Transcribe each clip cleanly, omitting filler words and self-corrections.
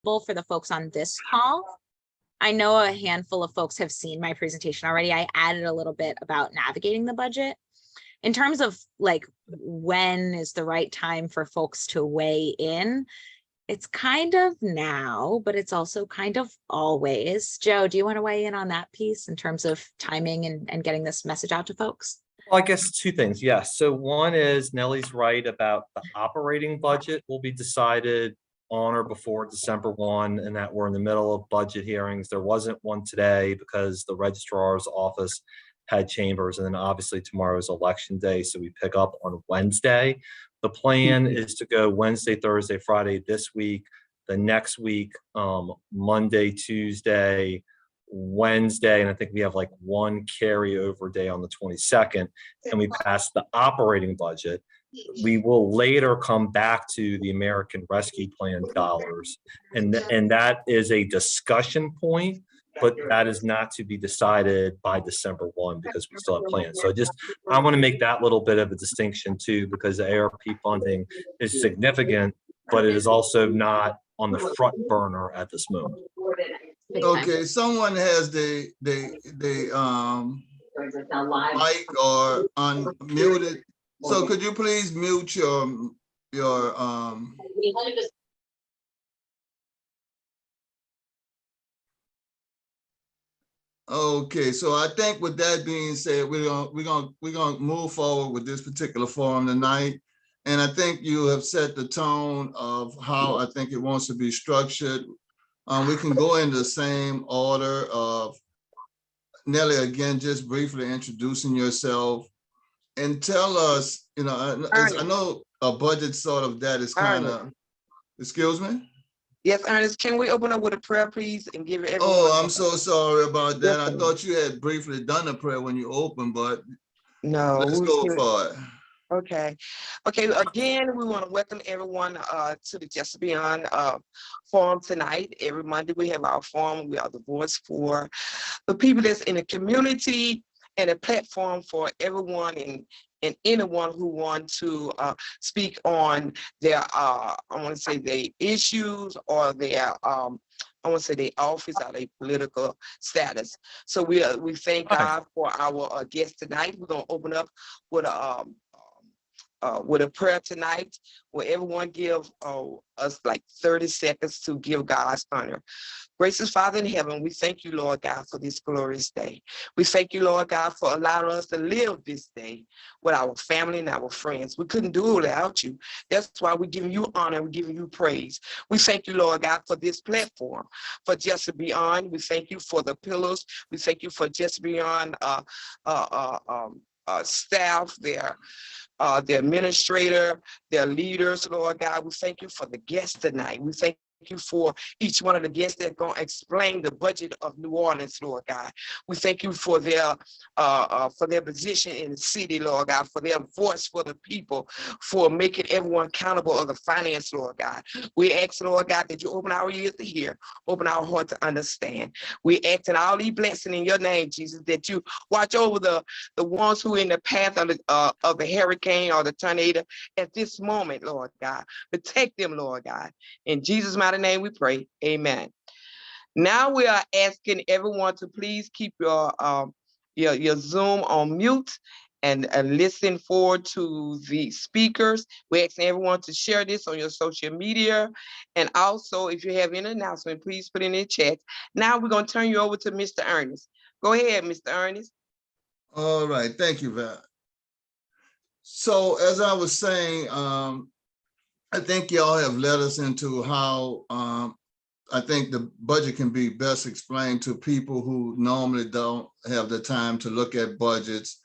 For the folks on this call. I know a handful of folks have seen my presentation already. I added a little bit about navigating the budget. In terms of like, when is the right time for folks to weigh in? It's kind of now, but it's also kind of always. Joe, do you want to weigh in on that piece in terms of timing and getting this message out to folks? Well, I guess two things. Yes. So one is Nellie's right about the operating budget will be decided on or before December 1, and that we're in the middle of budget hearings. There wasn't one today because the registrar's office had chambers, and then obviously tomorrow is election day, so we pick up on Wednesday. The plan is to go Wednesday, Thursday, Friday this week, the next week, Monday, Tuesday, Wednesday, and I think we have like one carryover day on the 22nd, and we pass the operating budget. We will later come back to the American Rescue Plan dollars, and that is a discussion point, but that is not to be decided by December 1 because we still have plans. So I want to make that little bit of a distinction too, because the ARP funding is significant, but it is also not on the front burner at this moment. Okay, someone has the mic or unmuted. So could you please mute your Okay, so I think with that being said, we're gonna move forward with this particular forum tonight. And I think you have set the tone of how I think it wants to be structured. We can go in the same order of Nellie, again, just briefly introducing yourself and tell us, you know, I know a budget sort of that is kind of, excuse me? Yes, Ernest, can we open up with a prayer, please, and give everyone? Oh, I'm so sorry about that. I thought you had briefly done a prayer when you opened, but no, let's go for it. Okay. Again, we want to welcome everyone to the Just Beyond forum tonight. Every Monday we have our forum. We are the voice for the people that's in the community and a platform for everyone and anyone who want to speak on their, I want to say their issues or their, I want to say their office or their political status. So we thank God for our guest tonight. We're going to open up with a prayer tonight where everyone give us like 30 seconds to give God's honor. Gracious Father in heaven, we thank you, Lord God, for this glorious day. We thank you, Lord God, for allowing us to live this day with our family and our friends. We couldn't do it without you. That's why we're giving you honor. We're giving you praise. We thank you, Lord God, for this platform, for Just Beyond. We thank you for the pillars. We thank you for Just Beyond staff, their administrator, their leaders, Lord God. We thank you for the guests tonight. We thank you for each one of the guests that are going to explain the budget of New Orleans, Lord God. We thank you for their position in the city, Lord God, for their voice for the people, for making everyone accountable of the finance, Lord God. We ask, Lord God, that you open our ears to hear, open our heart to understand. We ask in all these blessings in your name, Jesus, that you watch over the ones who are in the path of the hurricane or the tornado at this moment, Lord God. Protect them, Lord God. In Jesus' mighty name we pray, amen. Now we are asking everyone to please keep your Zoom on mute and listen forward to the speakers. We're asking everyone to share this on your social media. And also, if you have any announcement, please put in the chat. Now we're going to turn you over to Mr. Ernest. Go ahead, Mr. Ernest. All right, thank you, Val. So as I was saying, I think y'all have led us into how I think the budget can be best explained to people who normally don't have the time to look at budgets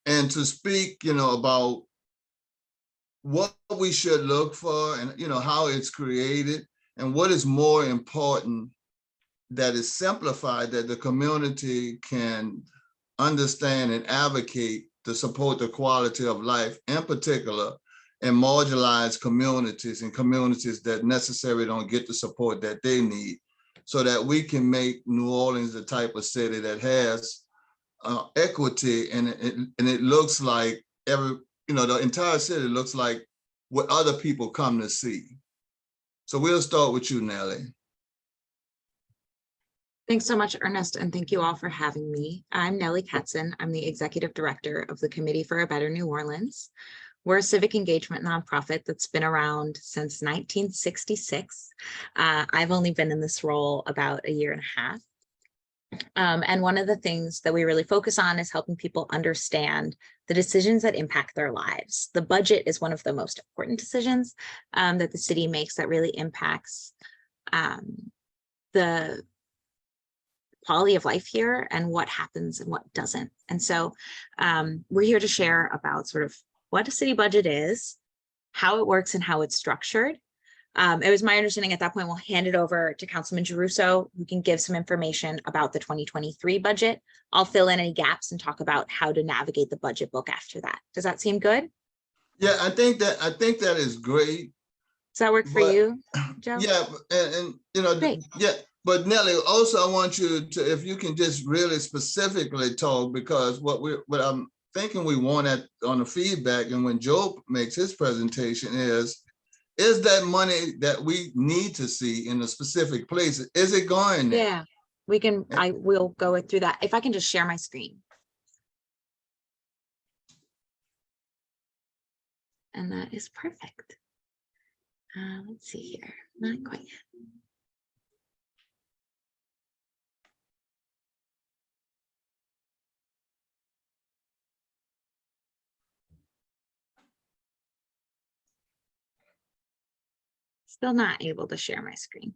and to speak, you know, about what we should look for and, you know, how it's created and what is more important that is simplified that the community can understand and advocate to support the quality of life, in particular, in marginalized communities and communities that necessarily don't get the support that they need, so that we can make New Orleans the type of city that has equity, and it looks like the entire city looks like what other people come to see. So we'll start with you, Nellie. Thanks so much, Ernest, and thank you all for having me. I'm Nellie Katzen. I'm the Executive Director of the Committee for a Better New Orleans. We're a civic engagement nonprofit that's been around since 1966. I've only been in this role about a year and a half. And one of the things that we really focus on is helping people understand the decisions that impact their lives. The budget is one of the most important decisions that the city makes that really impacts the quality of life here and what happens and what doesn't. And so we're here to share about sort of what a city budget is, how it works and how it's structured. It was my understanding at that point, we'll hand it over to Councilman Giarrusso, who can give some information about the 2023 budget. I'll fill in any gaps and talk about how to navigate the budget book after that. Does that seem good? Yeah, I think that is great. Does that work for But- you, Joe? Yeah, and you know, Great. yeah, but Nellie, also I want you to, if you can just really specifically talk, because what I'm thinking we want on the feedback, and when Joe makes his presentation is that money that we need to see in a specific place, is it going there? Yeah, we can, I will go through that. If I can just share my screen. And that is perfect. Let's see here, not quite yet. Still not able to share my screen.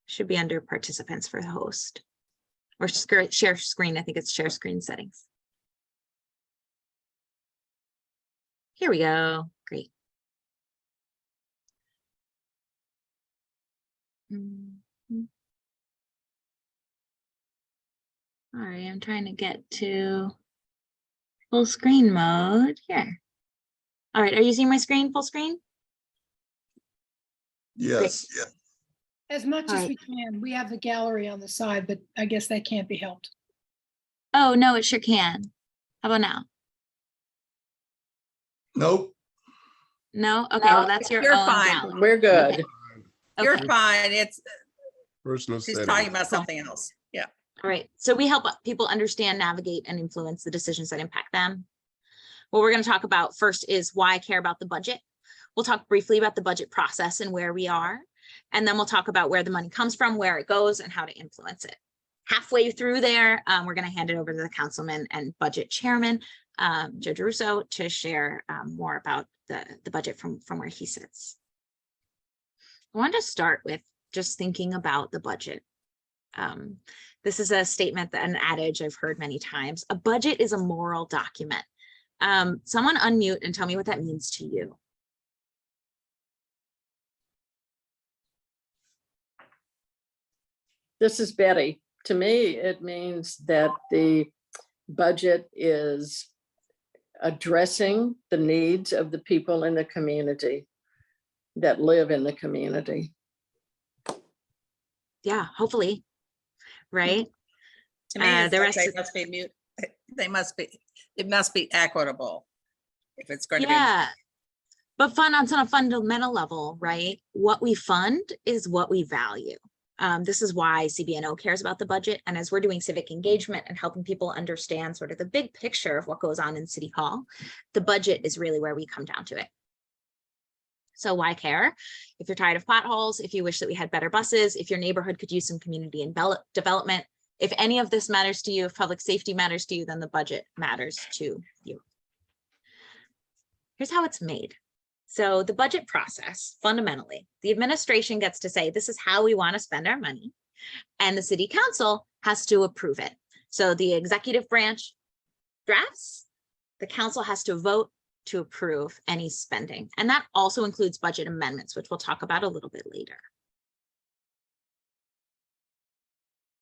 Should be under participants for the host. Or share screen, I think it's share screen settings. Here we go, great. All right, I'm trying to get to full screen mode here. All right, are you seeing my screen, full screen? Yes, yeah. As much All as right. we can. We have the gallery on the side, but I guess that can't be helped. Oh, no, it sure can. How about now? Nope. No? Okay, well, that's your You're own fine. gallery. We're good. You're Okay. fine. Personal She's settings. talking about something else. Yeah. All right, so we help people understand, navigate, and influence the decisions that impact them. What we're going to talk about first is why I care about the budget. We'll talk briefly about the budget process and where we are, and then we'll talk about where the money comes from, where it goes, and how to influence it. Halfway through there, we're going to hand it over to the councilman and budget chairman, Joe Giarrusso, to share more about the budget from where he sits. I want to start with just thinking about the budget. This is a statement, an adage I've heard many times. A budget is a moral document. Someone unmute and tell me what that means to you. This is Betty. To me, it means that the budget is addressing the needs of the people in the community that live in the community. Yeah, hopefully, right? To me, The they rest of- must be mute. It must be equitable. If it's going to be. Yeah, but on a fundamental level, right? What we fund is what we value. This is why CBNO cares about the budget. And as we're doing civic engagement and helping people understand sort of the big picture of what goes on in City Hall, the budget is really where we come down to it. So why care? If you're tired of potholes, if you wish that we had better buses, if your neighborhood could use some community development, if any of this matters to you, if public safety matters to you, then the budget matters to you. Here's how it's made. So the budget process, fundamentally, the administration gets to say, this is how we want to spend our money, and the city council has to approve it. So the executive branch drafts, the council has to vote to approve any spending. And that also includes budget amendments, which we'll talk about a little bit later.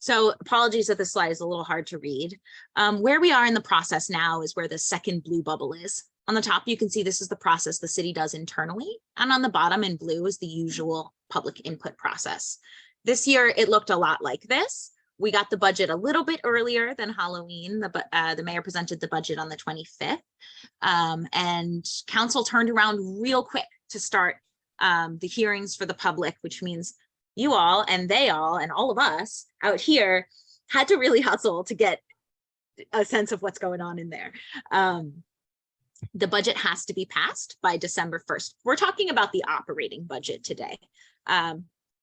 So apologies that this slide is a little hard to read. Where we are in the process now is where the second blue bubble is. On the top, you can see this is the process the city does internally. And on the bottom in blue is the usual public input process. This year, it looked a lot like this. We got the budget a little bit earlier than Halloween. The mayor presented the budget on the 25th. And council turned around real quick to start the hearings for the public, which means you all and they all and all of us out here had to really hustle to get a sense of what's going on in there. The budget has to be passed by December 1st. We're talking about the operating budget today.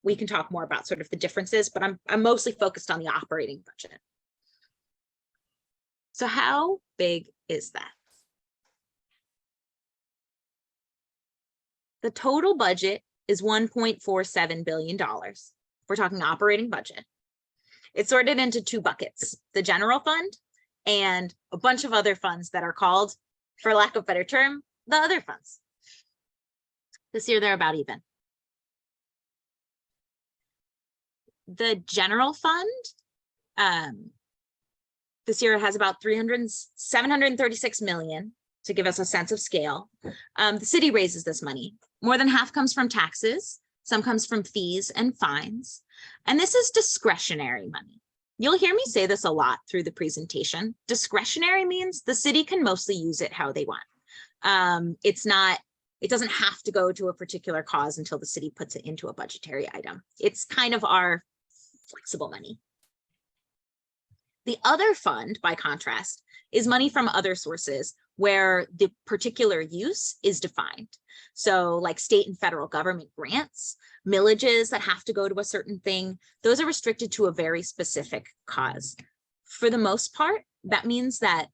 We can talk more about sort of the differences, but I'm mostly focused on the operating budget. So how big is that? The total budget is $1.47 billion. We're talking operating budget. It's sorted into two buckets, the general fund and a bunch of other funds that are called, for lack of a better term, the other funds. This year, they're about even. The general fund, this year has about 736 million to give us a sense of scale. The city raises this money. More than half comes from taxes. Some comes from fees and fines. And this is discretionary money. You'll hear me say this a lot through the presentation. Discretionary means the city can mostly use it how they want. It doesn't have to go to a particular cause until the city puts it into a budgetary item. It's kind of our flexible money. The other fund, by contrast, is money from other sources where the particular use is defined. So like state and federal government grants, millages that have to go to a certain thing, those are restricted to a very specific cause. For the most part, that means that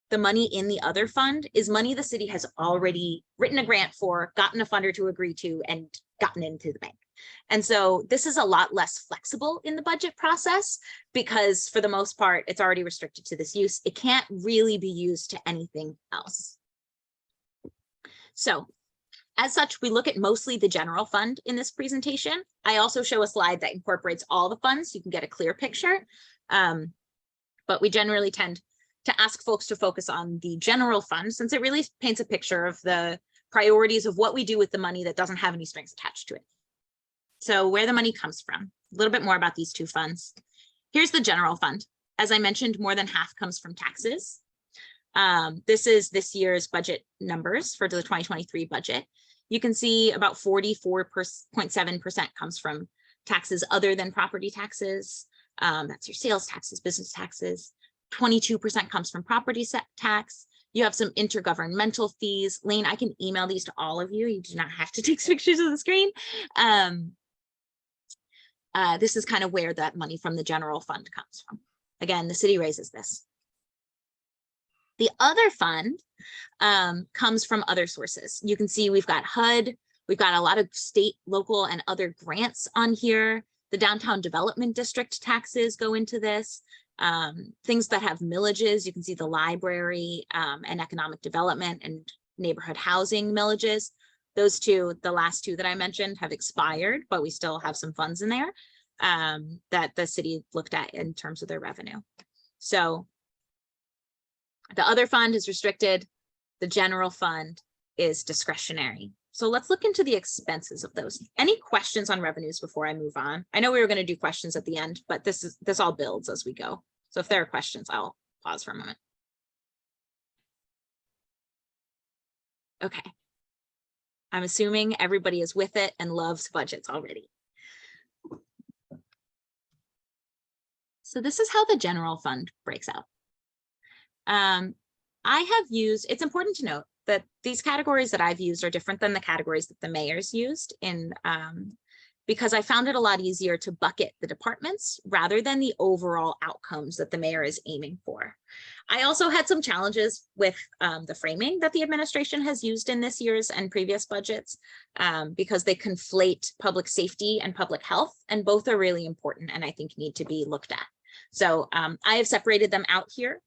the money in the other fund is money the city has already written a grant for, gotten a funder to agree to, and gotten into the bank. And so this is a lot less flexible in the budget process because for the most part, it's already restricted to this use. It can't really be used to anything else. So as such, we look at mostly the general fund in this presentation. I also show a slide that incorporates all the funds so you can get a clear picture. But we generally tend to ask folks to focus on the general fund since it really paints a picture of the priorities of what we do with the money that doesn't have any strings attached to it. So where the money comes from, a little bit more about these two funds. Here's the general fund. As I mentioned, more than half comes from taxes. This is this year's budget numbers for the 2023 budget. You can see about 44.7% comes from taxes other than property taxes. That's your sales taxes, business taxes. 22% comes from property tax. You have some intergovernmental fees. Lane, I can email these to all of you. You do not have to take pictures of the screen. This is kind of where that money from the general fund comes from. Again, the city raises this. The other fund comes from other sources. You can see we've got HUD, we've got a lot of state, local, and other grants on here. The downtown development district taxes go into this. Things that have millages, you can see the library and economic development and neighborhood housing millages. Those two, the last two that I mentioned, have expired, but we still have some funds in there that the city looked at in terms of their revenue. So the other fund is restricted. The general fund is discretionary. So let's look into the expenses of those. Any questions on revenues before I move on? I know we were going to do questions at the end, but this all builds as we go. So if there are questions, I'll pause for a moment. Okay. I'm assuming everybody is with it and loves budgets already. So this is how the general fund breaks out. I have used, it's important to note that these categories that I've used are different than the categories that the mayor's used in, because I found it a lot easier to bucket the departments rather than the overall outcomes that the mayor is aiming for. I also had some challenges with the framing that the administration has used in this year's and previous budgets because they conflate public safety and public health, and both are really important and I think need to be looked at. So I have separated them out here.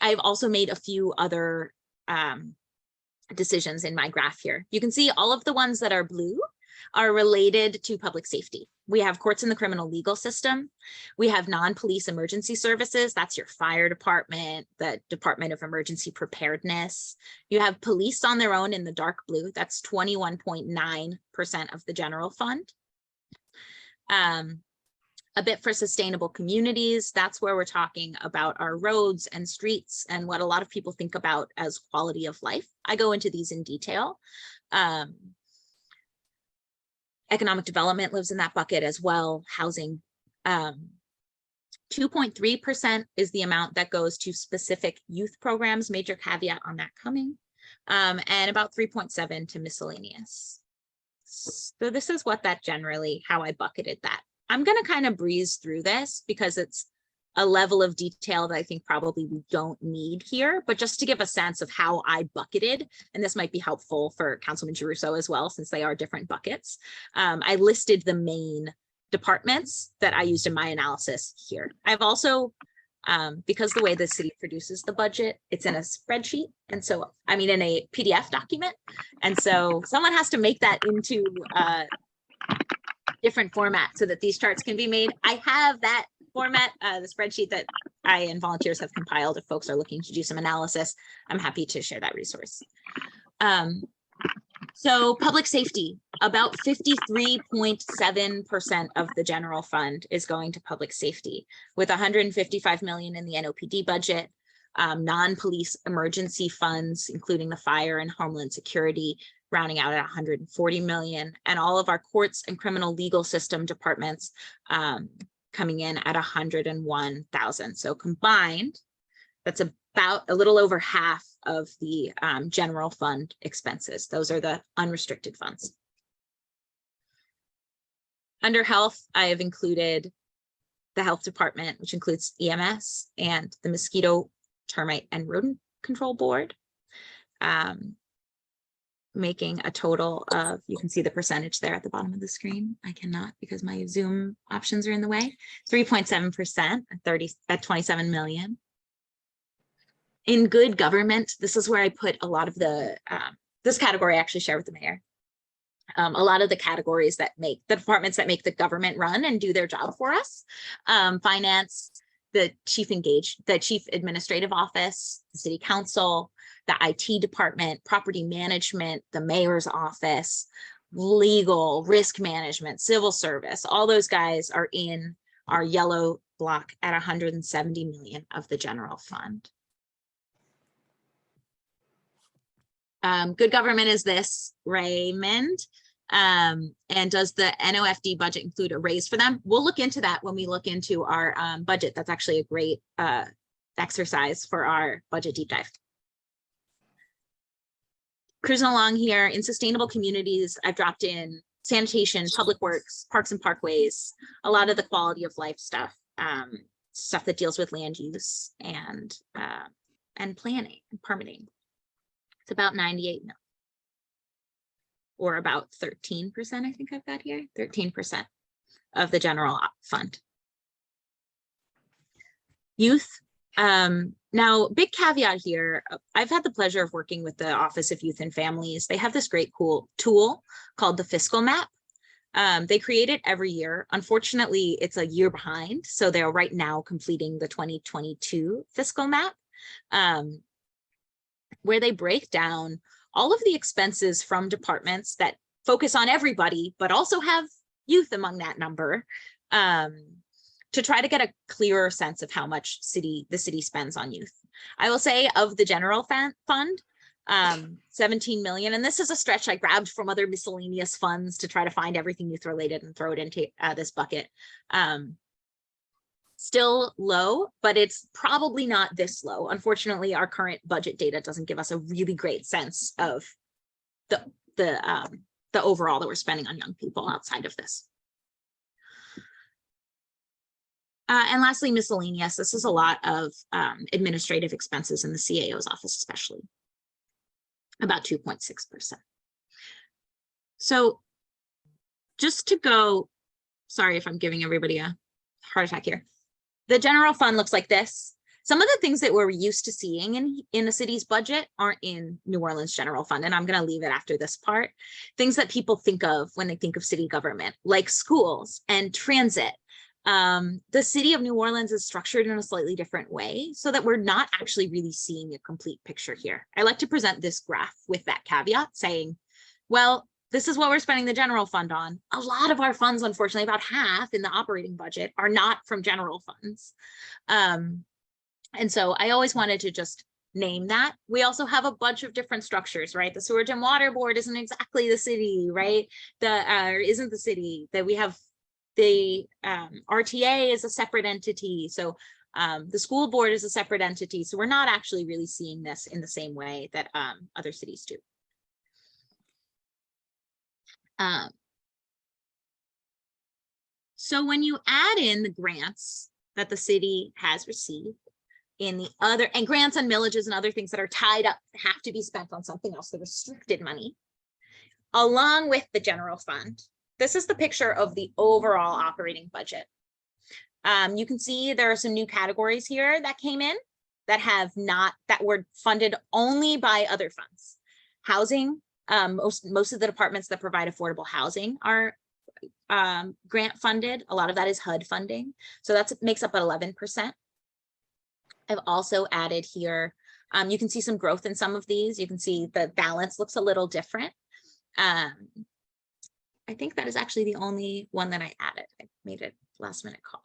I've also made a few other decisions in my graph here. You can see all of the ones that are blue are related to public safety. We have courts in the criminal legal system. We have non-police emergency services. That's your fire department, the Department of Emergency Preparedness. You have police on their own in the dark blue. That's 21.9% of the general fund. A bit for sustainable communities. That's where we're talking about our roads and streets and what a lot of people think about as quality of life. I go into these in detail. Economic development lives in that bucket as well, housing. 2.3% is the amount that goes to specific youth programs, major caveat on that coming, and about 3.7 to miscellaneous. So this is what that generally, how I bucketed that. I'm going to kind of breeze through this because it's a level of detail that I think probably we don't need here, but just to give a sense of how I bucketed, and this might be helpful for Councilman Giarrusso as well, since they are different buckets. I listed the main departments that I used in my analysis here. I've also, because the way the city produces the budget, it's in a spreadsheet. And so, I mean, in a PDF document. And so someone has to make that into a different format so that these charts can be made. I have that format, the spreadsheet that I and volunteers have compiled. If folks are looking to do some analysis, I'm happy to share that resource. So public safety, about 53.7% of the general fund is going to public safety, with 155 million in the NOPD budget, non-police emergency funds, including the fire and homeland security, rounding out at 140 million, and all of our courts and criminal legal system departments coming in at 101,000. So combined, that's about a little over half of the general fund expenses. Those are the unrestricted funds. Under health, I have included the health department, which includes EMS and the mosquito, termite, and rodent control board, making a total of, you can see the percentage there at the bottom of the screen. I cannot because my Zoom options are in the way. 3.7% at 27 million. In good government, this is where I put a lot of the, this category I actually share with the mayor. A lot of the categories that make the departments that make the government run and do their job for us. Finance, the chief administrative office, the city council, the IT department, property management, the mayor's office, legal, risk management, civil service, all those guys are in our yellow block at 170 million of the general fund. Good government is this, Raymond. And does the NOFD budget include a raise for them? We'll look into that when we look into our budget. That's actually a great exercise for our budget deep dive. Cruising along here in sustainable communities, I've dropped in sanitation, public works, parks and parkways, a lot of the quality of life stuff, stuff that deals with land use and planning and permitting. It's about 98 million, or about 13%, I think I've got here, 13% of the general fund. Youth. Now, big caveat here, I've had the pleasure of working with the Office of Youth and Families. They have this great cool tool called the Fiscal Map. They create it every year. Unfortunately, it's a year behind. So they're right now completing the 2022 Fiscal Map, where they break down all of the expenses from departments that focus on everybody, but also have youth among that number, to try to get a clearer sense of how much the city spends on youth. I will say of the general fund, 17 million, and this is a stretch I grabbed from other miscellaneous funds to try to find everything youth related and throw it into this bucket. Still low, but it's probably not this low. Unfortunately, our current budget data doesn't give us a really great sense of the overall that we're spending on young people outside of this. And lastly, miscellaneous. This is a lot of administrative expenses in the CAO's office, especially about 2.6%. So just to go, sorry if I'm giving everybody a heart attack here. The general fund looks like this. Some of the things that we're used to seeing in the city's budget aren't in New Orleans general fund, and I'm going to leave it after this part. Things that people think of when they think of city government, like schools and transit. The city of New Orleans is structured in a slightly different way so that we're not actually really seeing a complete picture here. I like to present this graph with that caveat saying, well, this is what we're spending the general fund on. A lot of our funds, unfortunately, about half in the operating budget are not from general funds. And so I always wanted to just name that. We also have a bunch of different structures, right? The Sewerage and Water Board isn't exactly the city, right? Isn't the city. That we have the RTA is a separate entity. So the school board is a separate entity. So we're not actually really seeing this in the same way that other cities do. So when you add in the grants that the city has received in the other, and grants and millages and other things that are tied up, have to be spent on something else, the restricted money, along with the general fund, this is the picture of the overall operating budget. You can see there are some new categories here that came in that were funded only by other funds. Housing, most of the departments that provide affordable housing are grant funded. A lot of that is HUD funding. So that makes up 11%. I've also added here, you can see some growth in some of these. You can see the balance looks a little different. I think that is actually the only one that I added. I made a last minute call.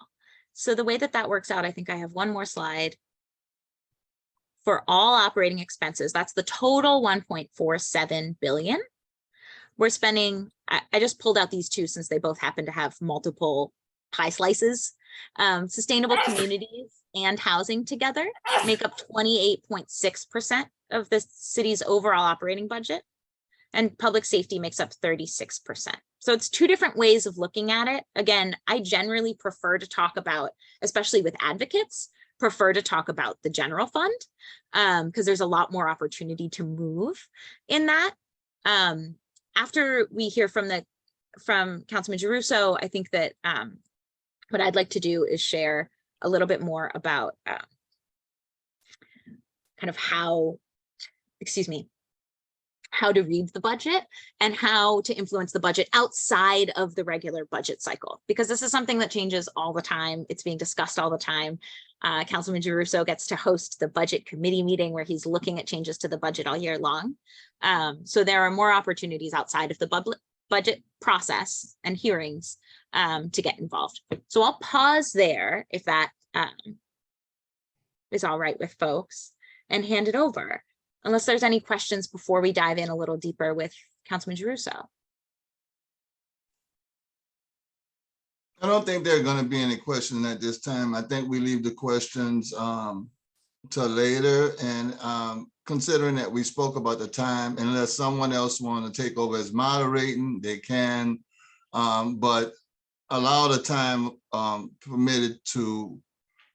So the way that that works out, I think I have one more slide. For all operating expenses, that's the total 1.47 billion. We're spending, I just pulled out these two since they both happen to have multiple pie slices. Sustainable communities and housing together make up 28.6% of the city's overall operating budget, and public safety makes up 36%. So it's two different ways of looking at it. Again, I generally prefer to talk about, especially with advocates, prefer to talk about the general fund because there's a lot more opportunity to move in that. After we hear from Councilman Giarrusso, I think that what I'd like to do is share a little bit more about kind of how to read the budget and how to influence the budget outside of the regular budget cycle, because this is something that changes all the time. It's being discussed all the time. Councilman Giarrusso gets to host the budget committee meeting where he's looking at changes to the budget all year long. So there are more opportunities outside of the budget process and hearings to get involved. So I'll pause there if that is all right with folks and hand it over, unless there's any questions before we dive in a little deeper with Councilman Giarrusso. I don't think there are going to be any questions at this time. I think we leave the questions till later. And considering that we spoke about the time, unless someone else want to take over as moderating, they can. But allow the time permitted to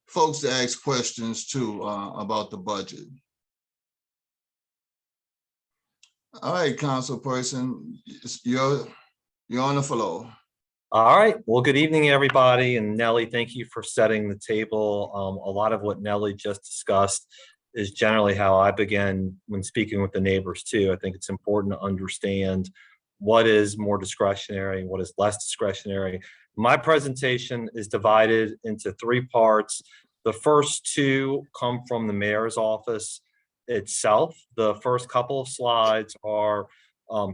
folks to ask questions too about the budget. All right, Councilperson, you're on the floor. All right. Well, good evening, everybody. And Nellie, thank you for setting the table. A lot of what Nellie just discussed is generally how I begin when speaking with the neighbors too. I think it's important to understand what is more discretionary and what is less discretionary. My presentation is divided into three parts. The first two come from the mayor's office itself. The first couple of slides are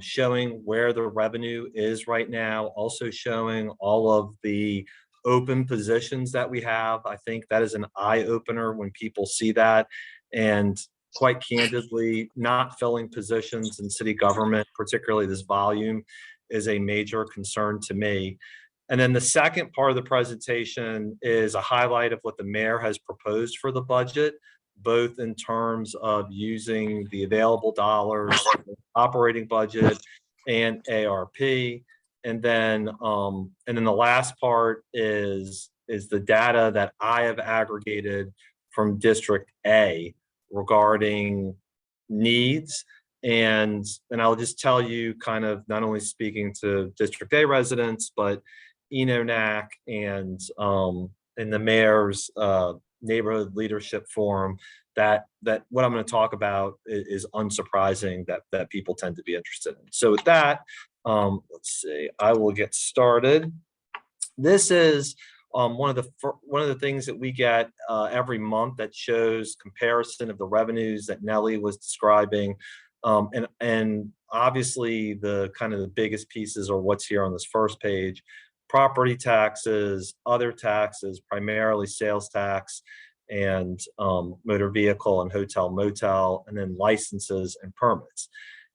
showing where the revenue is right now, also showing all of the open positions that we have. I think that is an eye opener when people see that. And quite candidly, not filling positions in city government, particularly this volume, is a major concern to me. And then the second part of the presentation is a highlight of what the mayor has proposed for the budget, both in terms of using the available dollars, operating budget, and ARP. And then the last part is the data that I have aggregated from District A regarding needs. And I'll just tell you, kind of not only speaking to District A residents, but ENONAC and the mayor's neighborhood leadership forum, that what I'm going to talk about is unsurprising that people tend to be interested in. So with that, let's see, I will get started. This is one of the things that we get every month that shows comparison of the revenues that Nellie was describing. And obviously the kind of the biggest pieces are what's here on this first page: property taxes, other taxes, primarily sales tax, and motor vehicle and hotel motel, and then licenses and permits.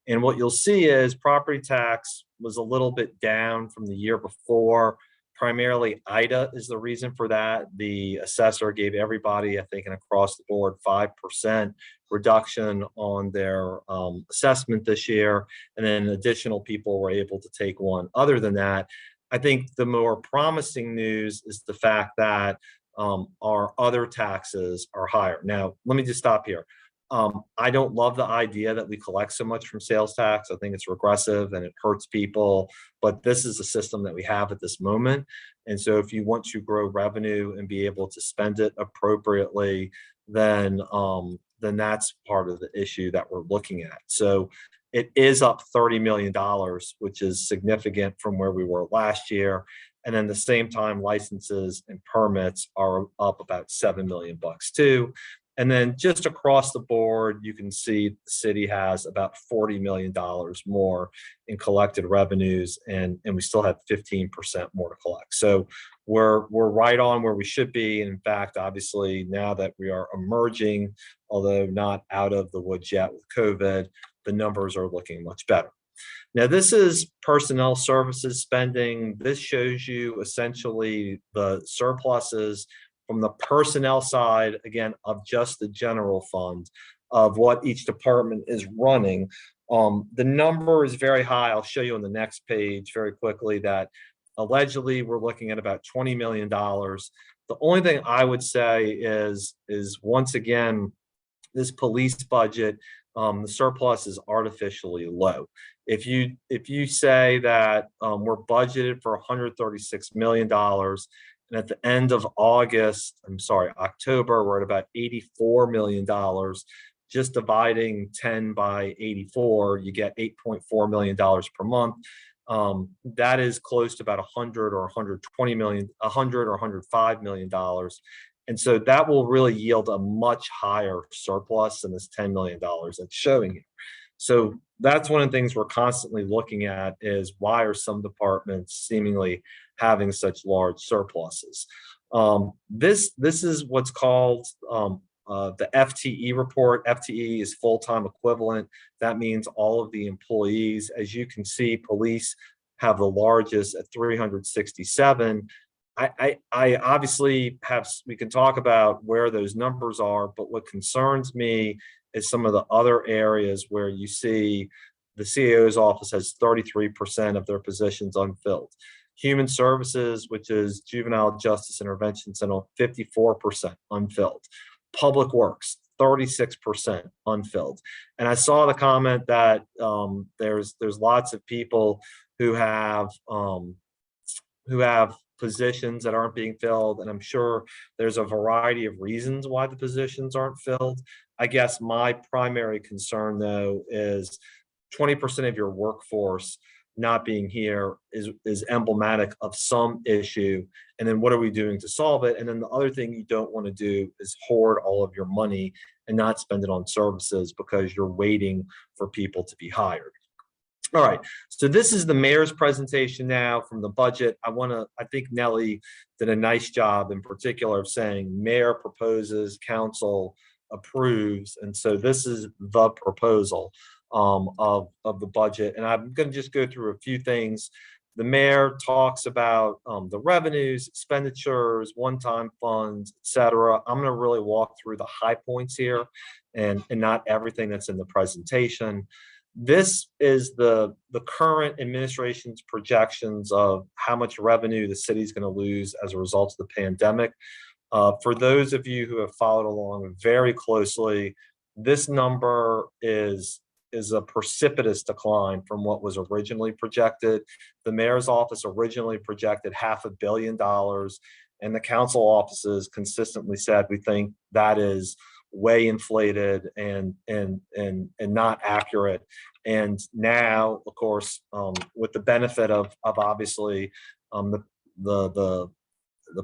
And what you'll see is property tax was a little bit down from the year before. Primarily IDA is the reason for that. The assessor gave everybody, I think, an across the board 5% reduction on their assessment this year. And then additional people were able to take one. Other than that, I think the more promising news is the fact that our other taxes are higher. Now, let me just stop here. I don't love the idea that we collect so much from sales tax. I think it's regressive and it hurts people, but this is the system that we have at this moment. And so if you want to grow revenue and be able to spend it appropriately, then that's part of the issue that we're looking at. So it is up $30 million, which is significant from where we were last year. And then the same time, licenses and permits are up about $7 million too. And then just across the board, you can see the city has about $40 million more in collected revenues, and we still have 15% more to collect. So we're right on where we should be. And in fact, obviously, now that we are emerging, although not out of the woods yet with COVID, the numbers are looking much better. Now, this is personnel services spending. This shows you essentially the surpluses from the personnel side, again, of just the general fund of what each department is running. The number is very high. I'll show you on the next page very quickly that allegedly we're looking at about $20 million. The only thing I would say is once again, this police budget, the surplus is artificially low. If you say that we're budgeted for $136 million, and at the end of October, we're at about $84 million. Just dividing 10 by 84, you get $8.4 million per month. That is close to about 100 or 120 million, 100 or 105 million dollars. And so that will really yield a much higher surplus than this $10 million that's showing you. So that's one of the things we're constantly looking at is why are some departments seemingly having such large surpluses? This is what's called the FTE report. FTE is full-time equivalent. That means all of the employees. As you can see, police have the largest at 367. I obviously we can talk about where those numbers are, but what concerns me is some of the other areas where you see the CAO's office has 33% of their positions unfilled. Human Services, which is Juvenile Justice Intervention Center, 54% unfilled. Public Works, 36% unfilled. And I saw the comment that there's lots of people who have positions that aren't being filled, and I'm sure there's a variety of reasons why the positions aren't filled. I guess my primary concern, though, is 20% of your workforce not being here is emblematic of some issue. And then what are we doing to solve it? And then the other thing you don't want to do is hoard all of your money and not spend it on services because you're waiting for people to be hired. All right, so this is the mayor's presentation now from the budget. I think Nellie did a nice job in particular of saying mayor proposes, council approves. And so this is the proposal of the budget. And I'm going to just go through a few things. The mayor talks about the revenues, expenditures, one-time funds, et cetera. I'm going to really walk through the high points here and not everything that's in the presentation. This is the current administration's projections of how much revenue the city is going to lose as a result of the pandemic. For those of you who have followed along very closely, this number is a precipitous decline from what was originally projected. The mayor's office originally projected $500 million, and the council offices consistently said we think that is way inflated and not accurate. And now, of course, with the benefit of obviously the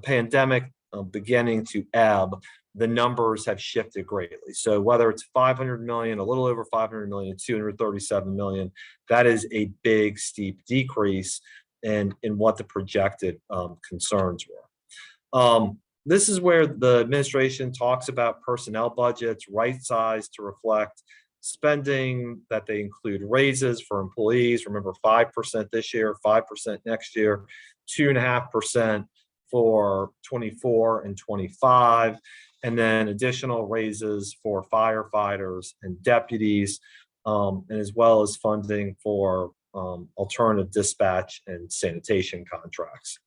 pandemic beginning to ebb, the numbers have shifted greatly. So whether it's 500 million, a little over 500 million, 237 million, that is a big steep decrease in what the projected concerns were. This is where the administration talks about personnel budgets, right-sized to reflect spending, that they include raises for employees. Remember, 5% this year, 5% next year, 2.5% for 24 and 25, and then additional raises for firefighters and deputies, and as well as funding for alternative dispatch and sanitation contracts.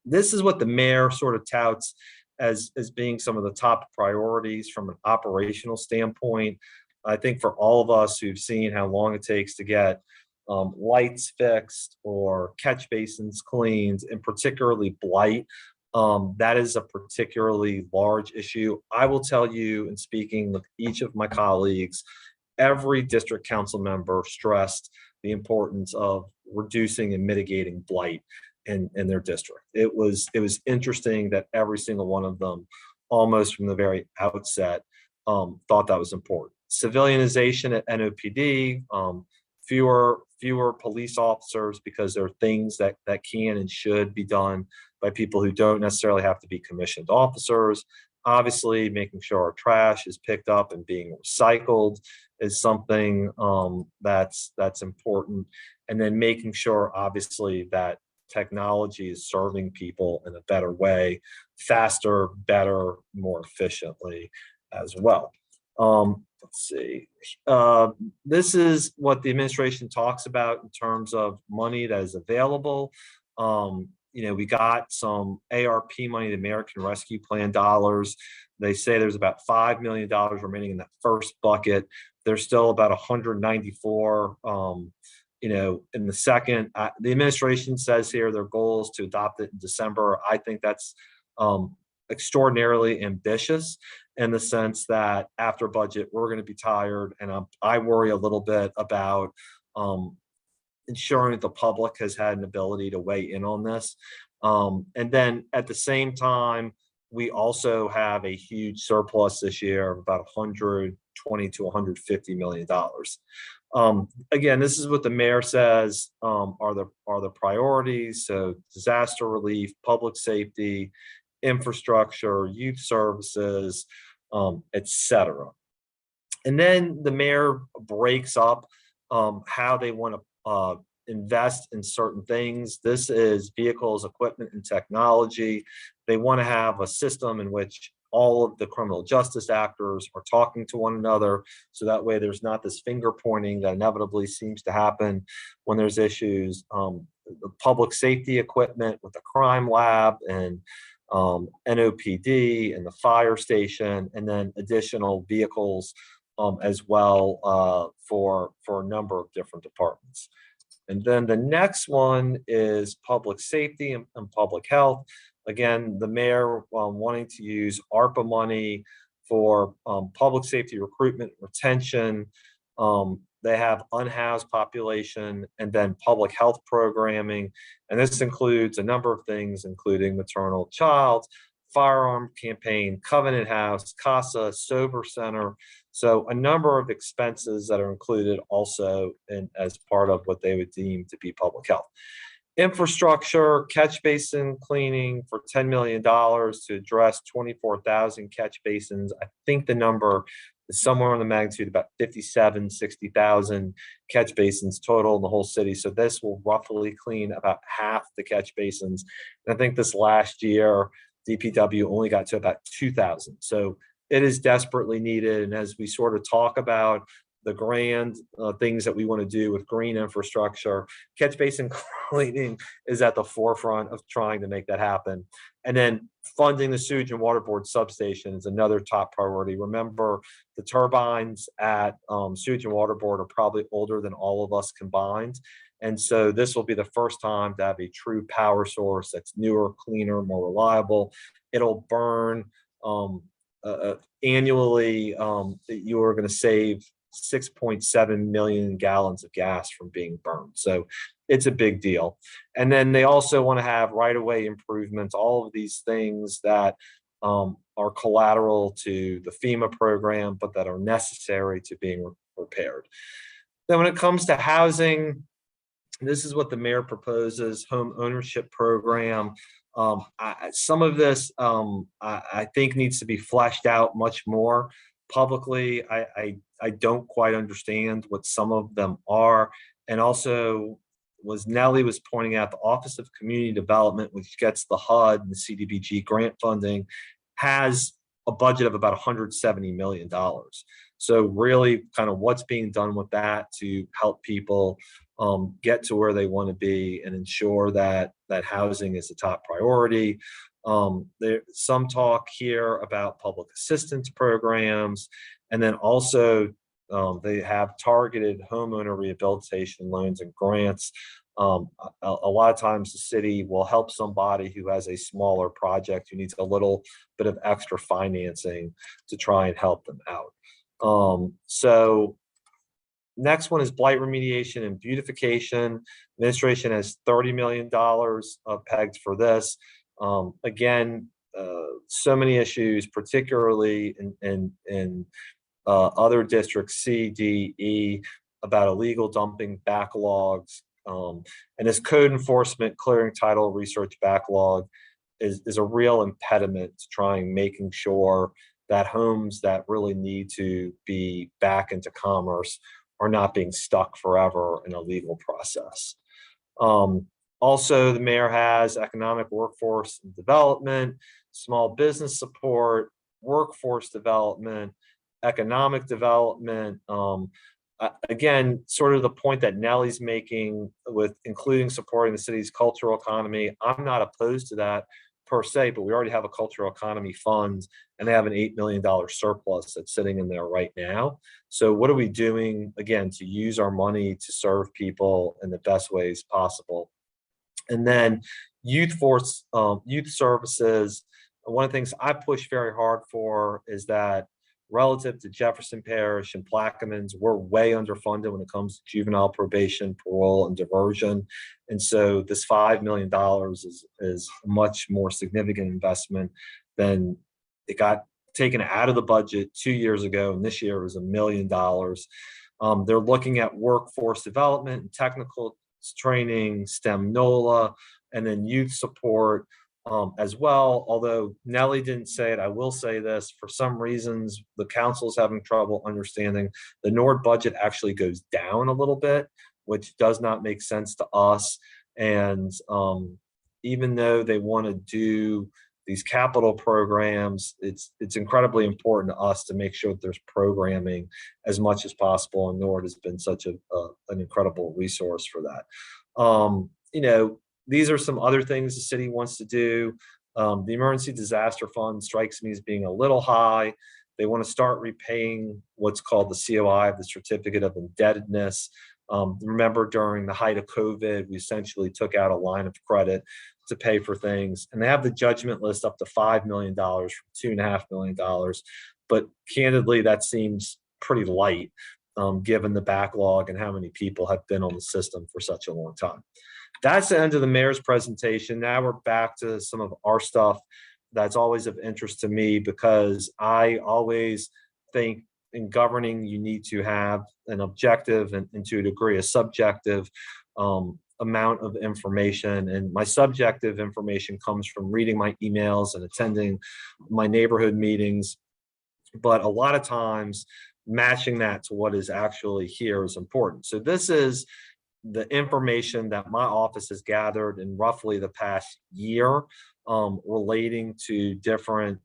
This is what the mayor sort of touts as being some of the top priorities from an operational standpoint. I think for all of us who've seen how long it takes to get lights fixed or catch basins cleaned, and particularly blight, that is a particularly large issue. I will tell you, in speaking with each of my colleagues, every district council member stressed the importance of reducing and mitigating blight in their district. It was interesting that every single one of them, almost from the very outset, thought that was important. Civilianization at NOPD, fewer police officers, because there are things that can and should be done by people who don't necessarily have to be commissioned officers. Obviously, making sure our trash is picked up and being recycled is something that's important. And then making sure, obviously, that technology is serving people in a better way, faster, better, more efficiently as well. Let's see. This is what the administration talks about in terms of money that is available. We got some ARP money, the American Rescue Plan dollars. They say there's about $5 million remaining in that first bucket. There's still about 194 in the second. The administration says here their goal is to adopt it in December. I think that's extraordinarily ambitious, in the sense that after budget, we're going to be tired. And I worry a little bit about ensuring that the public has had an ability to weigh in on this. And then at the same time, we also have a huge surplus this year of about $120 to $150 million. Again, this is what the mayor says are the priorities. So disaster relief, public safety, infrastructure, youth services, etc. And then the mayor breaks up how they want to invest in certain things. This is vehicles, equipment, and technology. They want to have a system in which all of the criminal justice actors are talking to one another, so that way there's not this finger pointing that inevitably seems to happen when there's issues. The public safety equipment with the crime lab and NOPD and the fire station, and then additional vehicles as well for a number of different departments. And then the next one is public safety and public health. Again, the mayor wanting to use ARPA money for public safety recruitment, retention. They have unhoused population, and then public health programming. And this includes a number of things, including maternal child, firearm campaign, Covenant House, CASA, Sober Center. So a number of expenses that are included also as part of what they would deem to be public health. Infrastructure, catch basin cleaning for $10 million to address 24,000 catch basins. I think the number is somewhere in the magnitude about 60,000 catch basins total in the whole city. So this will roughly clean about half the catch basins. And I think this last year, DPW only got to about 2,000. So it is desperately needed. And as we sort of talk about the grand things that we want to do with green infrastructure, catch basin cleaning is at the forefront of trying to make that happen. And then funding the sewage and water board substation is another top priority. Remember, the turbines at sewage and water board are probably older than all of us combined. And so this will be the first time to have a true power source that's newer, cleaner, more reliable. It'll burn annually. You are going to save 6.7 million gallons of gas from being burned. So it's a big deal. And then they also want to have right-of-way improvements, all of these things that are collateral to the FEMA program, but that are necessary to being repaired. Then when it comes to housing, this is what the mayor proposes: home ownership program. Some of this, I think needs to be fleshed out much more publicly. I don't quite understand what some of them are. And also, Nellie was pointing out, the Office of Community Development, which gets the HUD and the CDBG grant funding, has a budget of about $170 million. So really kind of what's being done with that to help people get to where they want to be and ensure that housing is a top priority. There's some talk here about public assistance programs, and then also they have targeted homeowner rehabilitation loans and grants. A lot of times the city will help somebody who has a smaller project who needs a little bit of extra financing to try and help them out. So next one is blight remediation and beautification. Administration has $30 million pegged for this. Again, so many issues, particularly in other districts, C, D, E, about illegal dumping backlogs. And this code enforcement clearing title research backlog is a real impediment to trying making sure that homes that really need to be back into commerce are not being stuck forever in a legal process. Also, the mayor has economic workforce and development, small business support, workforce development, economic development. Again, sort of the point that Nellie's making with including supporting the city's cultural economy. I'm not opposed to that per se, but we already have a cultural economy fund and they have an $8 million surplus that's sitting in there right now. So what are we doing, again, to use our money to serve people in the best ways possible? And then youth services. One of the things I push very hard for is that relative to Jefferson Parish and Plaquemines, we're way underfunded when it comes to juvenile probation, parole, and diversion. And so this $5 million is a much more significant investment than it got taken out of the budget 2 years ago. And this year it was $1 million. They're looking at workforce development and technical training, STEM NOLA, and then youth support. As well, although Nellie didn't say it, I will say this. For some reasons, the council's having trouble understanding the NORD budget actually goes down a little bit, which does not make sense to us. And even though they want to do these capital programs, it's incredibly important to us to make sure that there's programming as much as possible. And NORD has been such an incredible resource for that. These are some other things the city wants to do. The emergency disaster fund strikes me as being a little high. They want to start repaying what's called the COI, the certificate of indebtedness. Remember, during the height of COVID, we essentially took out a line of credit to pay for things. And they have the judgment list up to $5 million from $2.5 million. But candidly, that seems pretty light given the backlog and how many people have been on the system for such a long time. That's the end of the mayor's presentation. Now we're back to some of our stuff that's always of interest to me, because I always think in governing, you need to have an objective and to a degree, a subjective amount of information. And my subjective information comes from reading my emails and attending my neighborhood meetings. But a lot of times matching that to what is actually here is important. So this is the information that my office has gathered in roughly the past year relating to different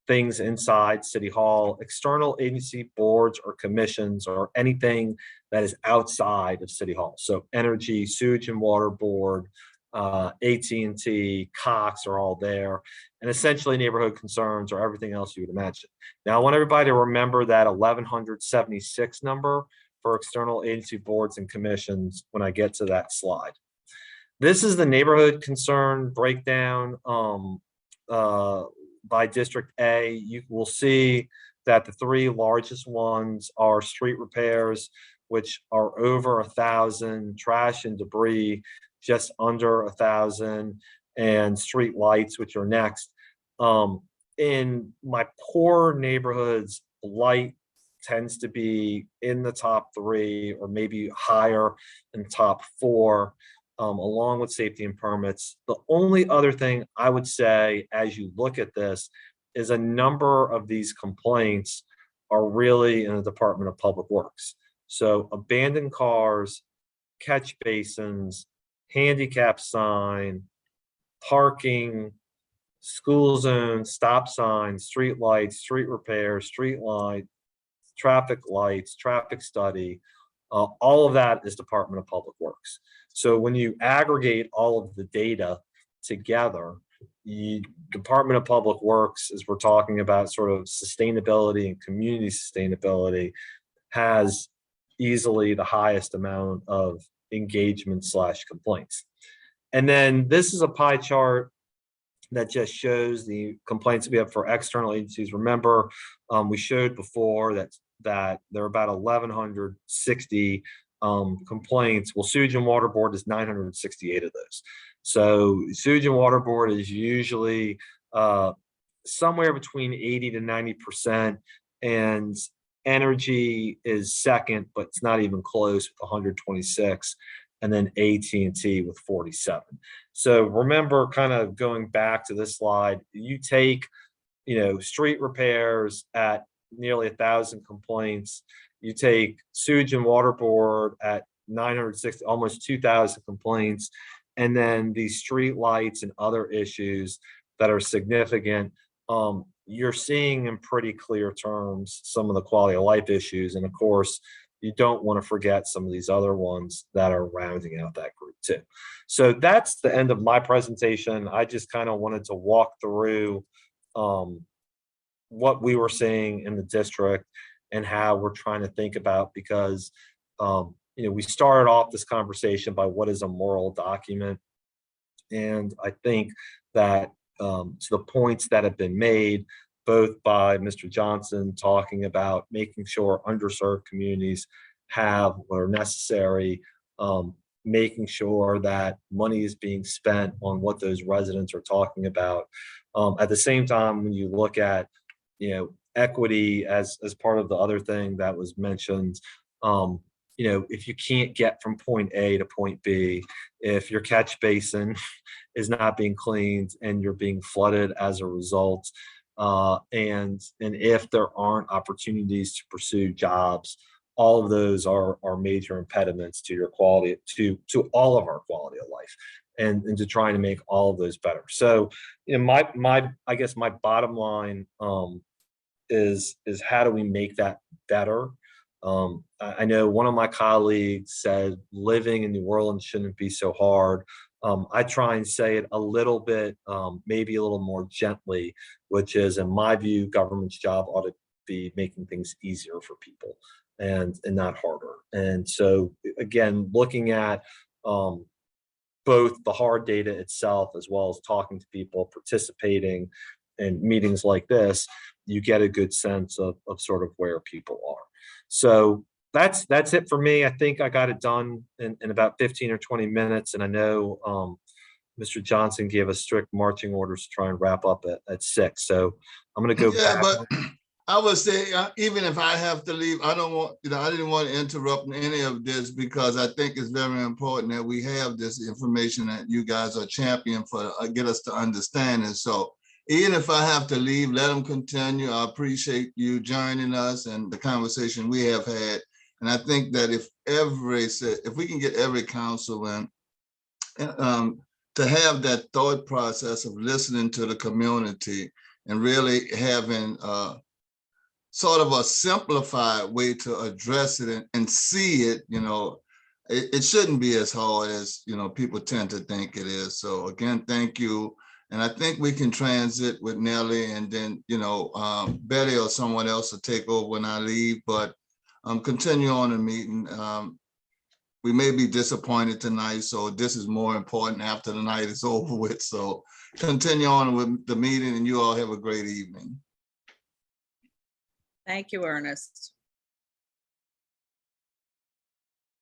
things inside City Hall, external agency boards or commissions, or anything that is outside of City Hall. So Energy, Sewage and Water Board, AT&T, Cox are all there. And essentially neighborhood concerns or everything else you would imagine. Now I want everybody to remember that 1,176 number for external agency boards and commissions when I get to that slide. This is the neighborhood concern breakdown by District A. You will see that the three largest ones are street repairs, which are over 1,000, trash and debris just under 1,000, and street lights, which are next. In my poor neighborhoods, light tends to be in the top 3 or maybe higher in top 4. along with safety and permits. The only other thing I would say as you look at this is a number of these complaints are really in the Department of Public Works. So abandoned cars, catch basins, handicap sign, parking, school zones, stop signs, street lights, street repairs, street light, traffic lights, traffic study, all of that is Department of Public Works. So when you aggregate all of the data together, the Department of Public Works, as we're talking about sort of sustainability and community sustainability, has easily the highest amount of engagement / complaints. And then this is a pie chart that just shows the complaints we have for external agencies. Remember, we showed before that there are about 1,160 complaints. Well, Sewage and Water Board is 968 of those. So Sewage and Water Board is usually somewhere between 80 to 90%, and Energy is second, but it's not even close with 126, and then AT&T with 47. So remember, kind of going back to this slide, you take, street repairs at nearly 1,000 complaints. You take Sewage and Water Board at 960, almost 2,000 complaints, and then these street lights and other issues that are significant. You're seeing in pretty clear terms some of the quality of life issues, and of course, you don't want to forget some of these other ones that are rounding out that group too. So that's the end of my presentation. I just kind of wanted to walk through what we were seeing in the district and how we're trying to think about, because we started off this conversation by what is a moral document. And I think that to the points that have been made, both by Mr. Johnson talking about making sure underserved communities have what are necessary, making sure that money is being spent on what those residents are talking about. At the same time, when you look at, equity as part of the other thing that was mentioned, if you can't get from point A to point B, if your catch basin is not being cleaned and you're being flooded as a result, and if there aren't opportunities to pursue jobs, all of those are major impediments to your quality, to all of our quality of life, and to trying to make all of those better. So, I guess my bottom line is how do we make that better? I know one of my colleagues said living in New Orleans shouldn't be so hard. I try and say it a little bit, maybe a little more gently, which is, in my view, government's job ought to be making things easier for people and not harder. And so, again, looking at both the hard data itself as well as talking to people, participating in meetings like this, you get a good sense of sort of where people are. So that's it for me. I think I got it done in about 15 or 20 minutes. And I know Mr. Johnson gave us strict marching orders to try and wrap up at 6. So I'm going to go Yeah, back. but I would say, even if I have to leave, I don't want, I didn't want to interrupt any of this, because I think it's very important that we have this information that you guys are championing for, get us to understand it. So even if I have to leave, let them continue. I appreciate you joining us and the conversation we have had. And I think that if we can get every council in, to have that thought process of listening to the community and really having sort of a simplified way to address it and see it, it shouldn't be as hard as, people tend to think it is. So again, thank you. And I think we can transit with Nellie, and then, Betty or someone else will take over when I leave, but continue on the meeting. We may be disappointed tonight, so this is more important after the night is over with. So continue on with the meeting, and you all have a great evening. Thank you, Ernest.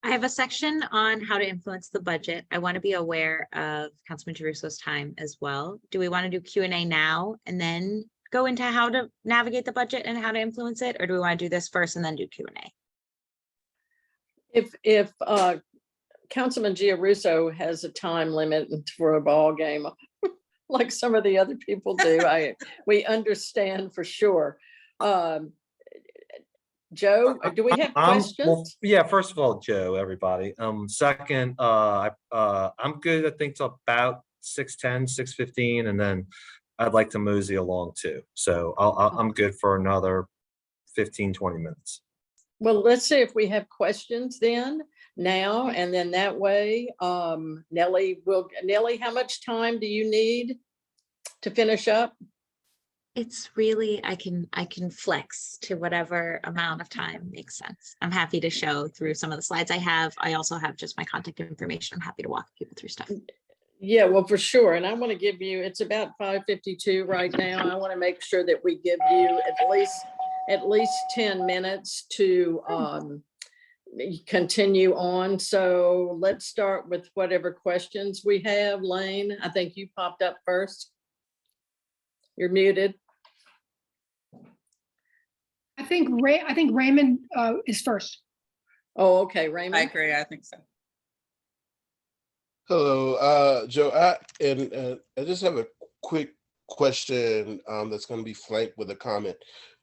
I have a section on how to influence the budget. I want to be aware of Councilman Jerusso's time as well. Do we want to do Q&A now and then go into how to navigate the budget and how to influence it? Or do we want to do this first and then do Q&A? If Councilman Giarrusso has a time limit for a ball game, like some of the other people do. We understand for sure. Joe, do we have Well, questions? yeah, first of all, Joe, everybody. Second, I'm good, I think, till about 6:10, 6:15, and then I'd like to mosey along too. So I'm good for another 15, 20 minutes. Well, let's see if we have questions then now, and then that way, Nellie, how much time do you need to finish up? It's really, I can flex to whatever amount of time makes sense. I'm happy to show through some of the slides I have. I also have just my contact information. I'm happy to walk people through stuff. Yeah, well, for sure. And I want to give you, it's about 5:52 right now. I want to make sure that we give you at least 10 minutes to continue on. So let's start with whatever questions we have. Lane, I think you popped up first. You're muted. I think Raymond is first. Oh, okay, I Raymond. agree, I think so. Hello, Joe. I just have a quick question that's going to be flanked with a comment.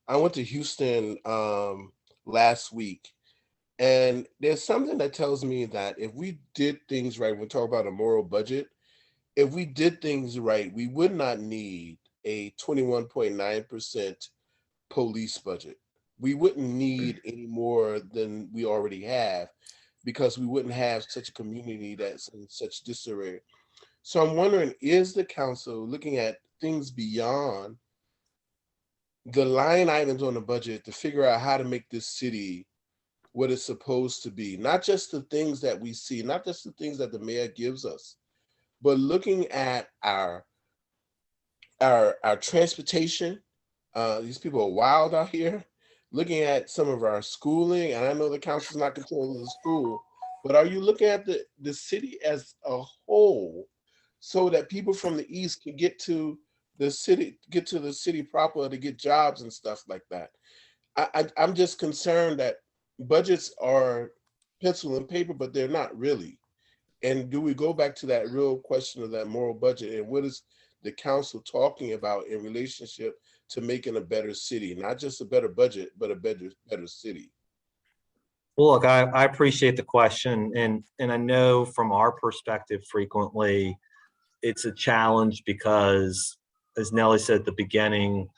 I went to Houston last week, and there's something that tells me that if we did things right, we talk about a moral budget. If we did things right, we would not need a 21.9% police budget. We wouldn't need any more than we already have, because we wouldn't have such a community that's in such disarray. So I'm wondering, is the council looking at things beyond the line items on the budget to figure out how to make this city what it's supposed to be? Not just the things that we see, not just the things that the mayor gives us, but looking at our transportation. These people are wild out here. Looking at some of our schooling, and I know the council's not controlling the school, but are you looking at the city as a whole so that people from the east can get to the city proper to get jobs and stuff like that? I'm just concerned that budgets are pencil and paper, but they're not really. And do we go back to that real question of that moral budget, and what is the council talking about in relationship to making a better city, not just a better budget, but a better city? Well, look, I appreciate the question, and I know from our perspective, frequently it's a challenge because, as Nellie said at the beginning,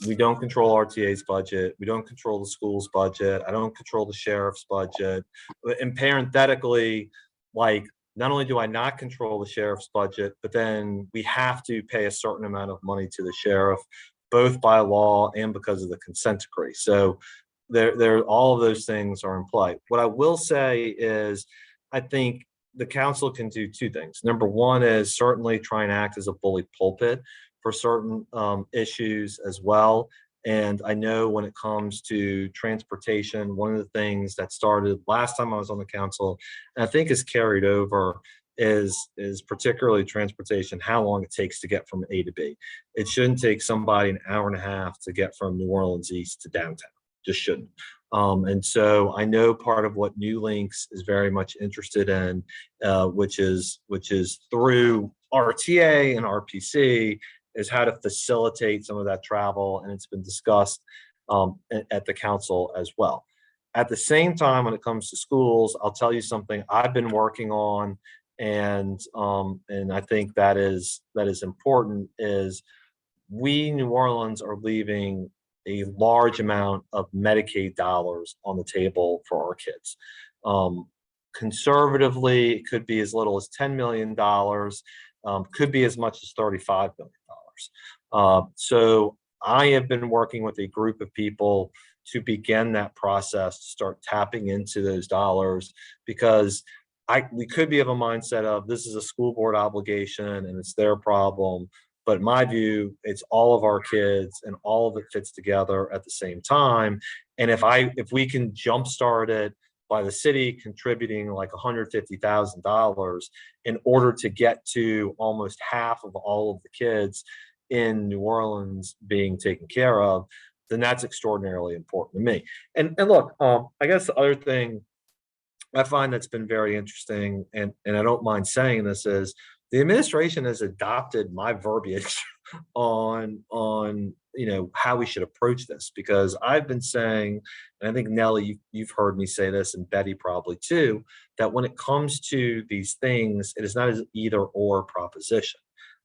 we don't control RTA's budget, we don't control the school's budget, I don't control the sheriff's budget, and parenthetically, like, not only do I not control the sheriff's budget, but then we have to pay a certain amount of money to the sheriff, both by law and because of the consent decree. So all of those things are in play. What I will say is, I think the council can do two things. Number one is certainly try and act as a bully pulpit for certain issues as well. And I know when it comes to transportation, one of the things that started last time I was on the council, and I think is carried over, is particularly transportation, how long it takes to get from A to B. It shouldn't take somebody an hour and a half to get from New Orleans East to downtown. Just shouldn't. And so I know part of what New Links is very much interested in, which is through RTA and RPC, is how to facilitate some of that travel, and it's been discussed at the council as well. At the same time, when it comes to schools, I'll tell you something I've been working on, and I think that is important, is we, New Orleans, are leaving a large amount of Medicaid dollars on the table for our kids. Conservatively, it could be as little as $10 million, could be as much as $35 million. So I have been working with a group of people to begin that process, to start tapping into those dollars, because we could be of a mindset of this is a school board obligation and it's their problem. But in my view, it's all of our kids and all of it fits together at the same time. And if we can jumpstart it by the city contributing like $150,000 in order to get to almost half of all of the kids in New Orleans being taken care of, then that's extraordinarily important to me. And look, I guess the other thing I find that's been very interesting, and I don't mind saying this, is the administration has adopted my verbiage on how we should approach this, because I've been saying, and I think Nellie, you've heard me say this, and Betty probably too, that when it comes to these things, it is not an either or proposition.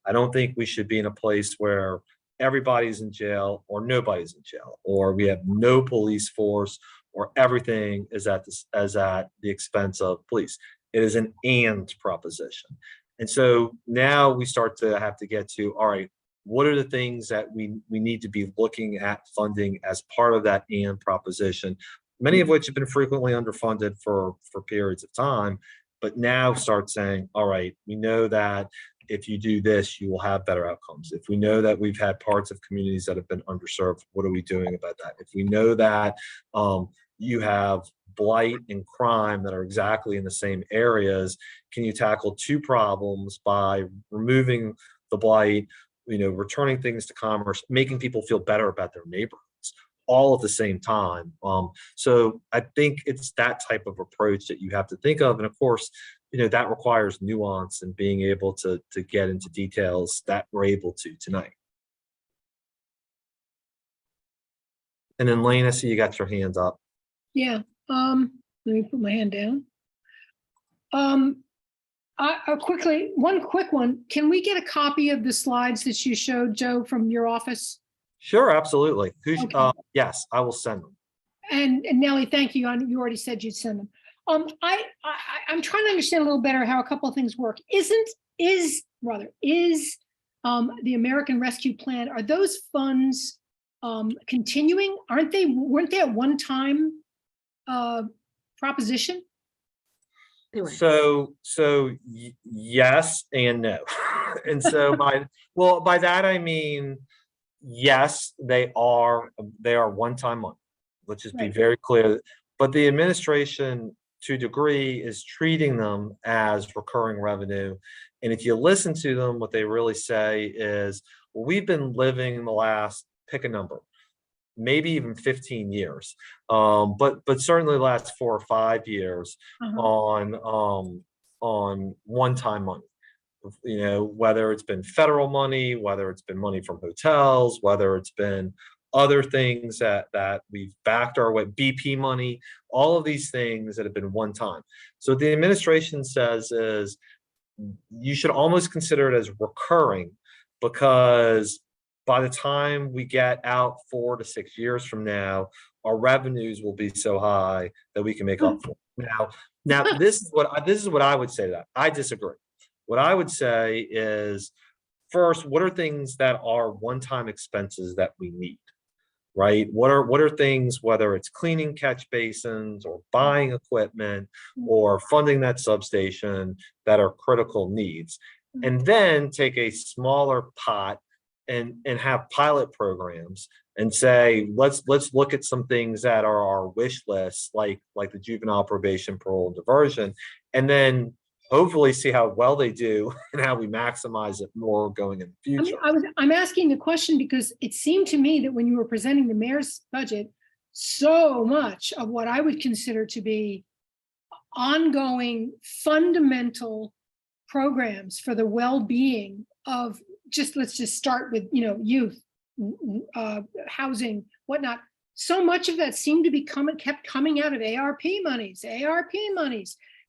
I don't think we should be in a place where everybody's in jail or nobody's in jail, or we have no police force, or everything is at the expense of police. It is an and proposition. And so now we start to have to get to, all right, what are the things that we need to be looking at funding as part of that and proposition, many of which have been frequently underfunded for periods of time, but now start saying, all right, we know that if you do this, you will have better outcomes. If we know that we've had parts of communities that have been underserved, what are we doing about that? If we know that you have blight and crime that are exactly in the same areas, can you tackle two problems by removing the blight, returning things to commerce, making people feel better about their neighborhoods, all at the same time? So I think it's that type of approach that you have to think of. And of course, that requires nuance and being able to get into details that we're able to tonight. And then Lane, I see you got your hands up. Yeah, let me put my hand down. One quick one. Can we get a copy of the slides that you showed, Joe, from your office? Sure, absolutely. Okay. Yes, I will send them. And Nellie, thank you. You already said you'd send them. I'm trying to understand a little better how a couple of things work. Is the American Rescue Plan, are those funds continuing? Weren't they a one-time proposition? They were. So yes and no. And so by that I mean, yes, they are one-time money. Let's just be Right. very clear. But the administration, to a degree, is treating them as recurring revenue. And if you listen to them, what they really say is, well, we've been living the last, pick a number, maybe even 15 years, but certainly the last 4 or 5 years on one-time money. Whether it's been federal money, whether it's been money from hotels, whether it's been other things that we've backed our way, BP money, all of these things that have been one time. So what the administration says is you should almost consider it as recurring, because by the time we get out 4 to 6 years from now, our revenues will be so high that we can make up for it. Now this is what I would say to that. I disagree. What I would say is, first, what are things that are one-time expenses that we need? Right? What are things, whether it's cleaning catch basins or buying equipment or funding that substation, that are critical needs? And then take a smaller pot and have pilot programs and say, let's look at some things that are our wish lists, like the juvenile probation, parole, and diversion, and then hopefully see how well they do and how we maximize it more going in the future. I'm asking the question because it seemed to me that when you were presenting the mayor's budget, so much of what I would consider to be ongoing fundamental programs for the well-being of let's just start with, youth, housing, whatnot. So much of that seemed to be kept coming out of ARP monies.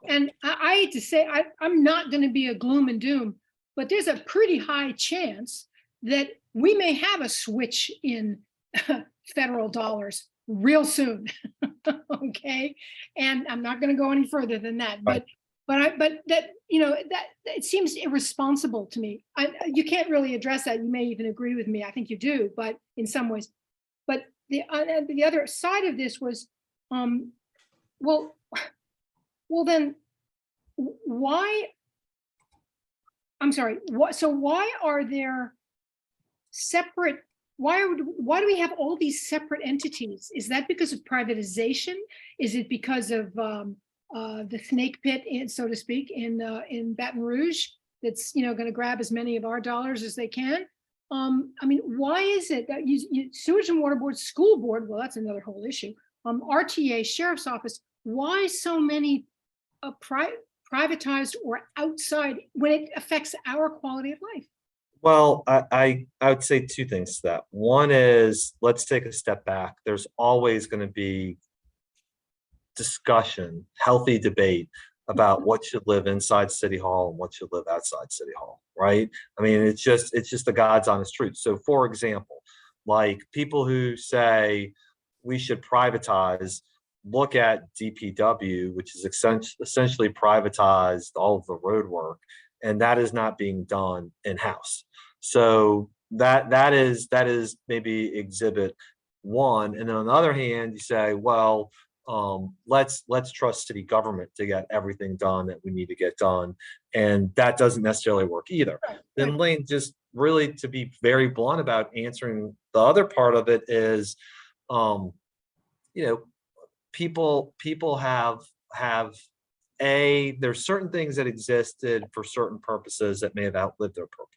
And I hate to say, I'm not going to be a gloom and doom, but there's a pretty high chance that we may have a switch in federal dollars real soon. Okay. And I'm not going to go any further than that, Right. but that, that it seems irresponsible to me. You can't really address that. You may even agree with me. I think you do, but in some ways, but the other side of this was, well, then why, I'm sorry, so why are there separate, why do we have all these separate entities? Is that because of privatization? Is it because of the snake pit, so to speak, in Baton Rouge that's going to grab as many of our dollars as they can? Why is it that Sewage and Water Board, School Board, well, that's another whole issue, RTA, Sheriff's Office, why so many privatized or outside when it affects our quality of life? Well, I would say two things to that. One is, let's take a step back. There's always going to be discussion, healthy debate about what should live inside City Hall and what should live outside City Hall, right? I mean, it's just the God's honest truth. So, for example, like people who say we should privatize, look at DPW, which is essentially privatized all of the road work, and that is not being done in-house. So that is maybe exhibit one. And then on the other hand, you say, well, let's trust city government to get everything done that we need to get done, and that doesn't necessarily work either. Then Lane, just really to be very blunt about answering the other part of it is, you know, people have there's certain things that existed for certain purposes that may have outlived their purpose.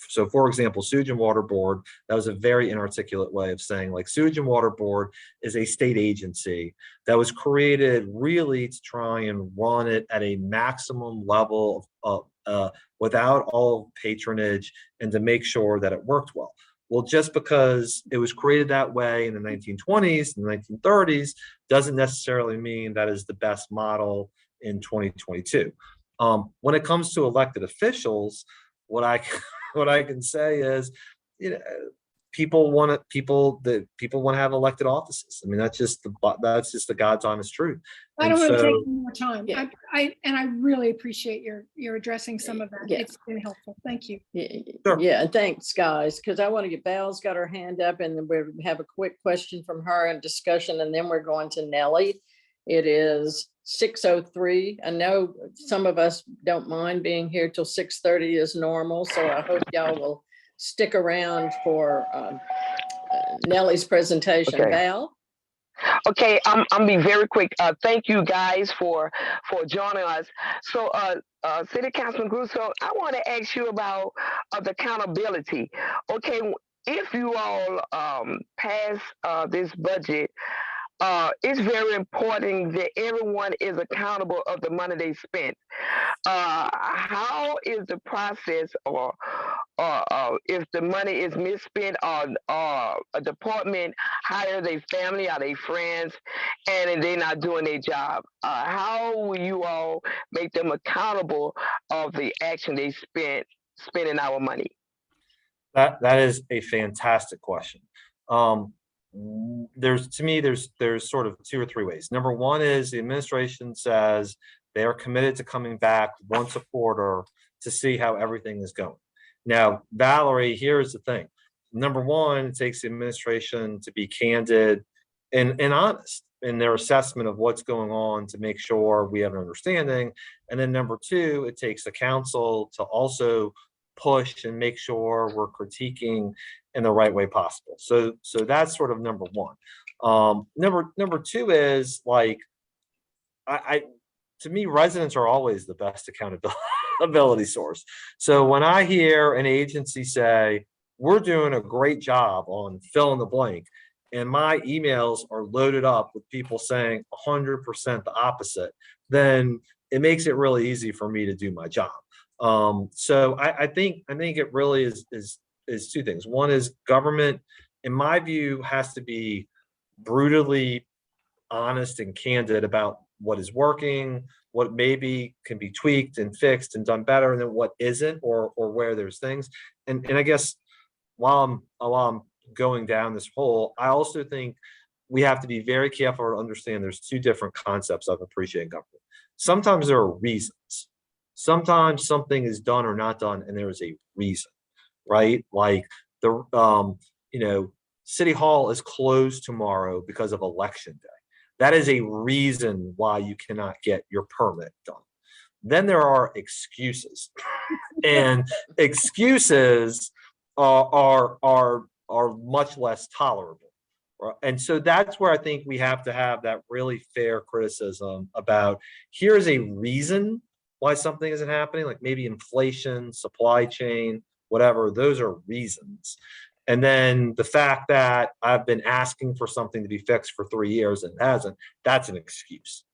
So for example, Sewage and Water Board, that was a very inarticulate way of saying, like, Sewage and Water Board is a state agency that was created really to try and run it at a maximum level of without all patronage, and to make sure that it worked well. Well, just because it was created that way in the 1920s and 1930s doesn't necessarily mean that is the best model in 2022. When it comes to elected officials, what I can say is, you know, people want to have elected offices. I mean, that's just the God's honest truth. I don't And want to so- take any more time. Yeah. I really appreciate your addressing some of that. Yeah. It's been helpful. Thank you. Sure. Yeah, thanks, guys, because I want to get, Val's got her hand up, and then we have a quick question from her and discussion, and then we're going to Nellie. It is 6:03. I know some of us don't mind being here till 6:30 is normal, so I hope y'all will stick around for Nellie's presentation. Okay. Val? Okay, I'm be very quick. Thank you guys for joining us. So, City Councilman Grusso, I want to ask you about the accountability. Okay, if you all pass this budget, it's very important that everyone is accountable of the money they spent. How is the process, or if the money is misspent, or a department hire their family or their friends, and they're not doing their job? How will you all make them accountable of the action they spending our money? That is a fantastic question. There's sort of two or three ways. Number one is the administration says they are committed to coming back once a quarter to see how everything is going. Now, Valerie, here's the thing. Number one, it takes the administration to be candid and honest in their assessment of what's going on to make sure we have an understanding. And then number two, it takes the council to also push and make sure we're critiquing in the right way possible. So that's sort of number one. Number two is, like, to me, residents are always the best accountability source. So when I hear an agency say, we're doing a great job on fill in the blank, and my emails are loaded up with people saying 100% the opposite, then it makes it really easy for me to do my job. So I think it really is two things. One is government, in my view, has to be brutally honest and candid about what is working, what maybe can be tweaked and fixed and done better, and then what isn't, or where there's things. And I guess while I'm going down this hole, I also think we have to be very careful to understand there's two different concepts of appreciating government. Sometimes there are reasons. Sometimes something is done or not done, and there is a reason, right? Like City Hall is closed tomorrow because of election day. That is a reason why you cannot get your permit done. Then there are excuses, and excuses are much less tolerable. And so that's where I think we have to have that really fair criticism about, here's a reason why something isn't happening, like maybe inflation, supply chain, whatever, those are reasons. And then the fact that I've been asking for something to be fixed for 3 years and it hasn't, that's an excuse.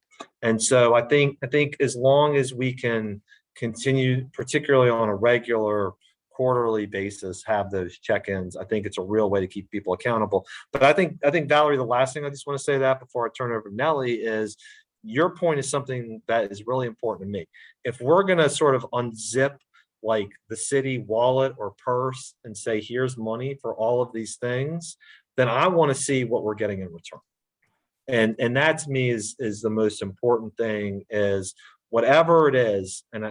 And so I think as long as we can continue, particularly on a regular quarterly basis, have those check-ins, I think it's a real way to keep people accountable. But I think Valerie, the last thing I just want to say that before I turn it over to Nellie is your point is something that is really important to me. If we're going to sort of unzip like the city wallet or purse and say, here's money for all of these things, then I want to see what we're getting in return. And that to me is the most important thing is whatever it is, and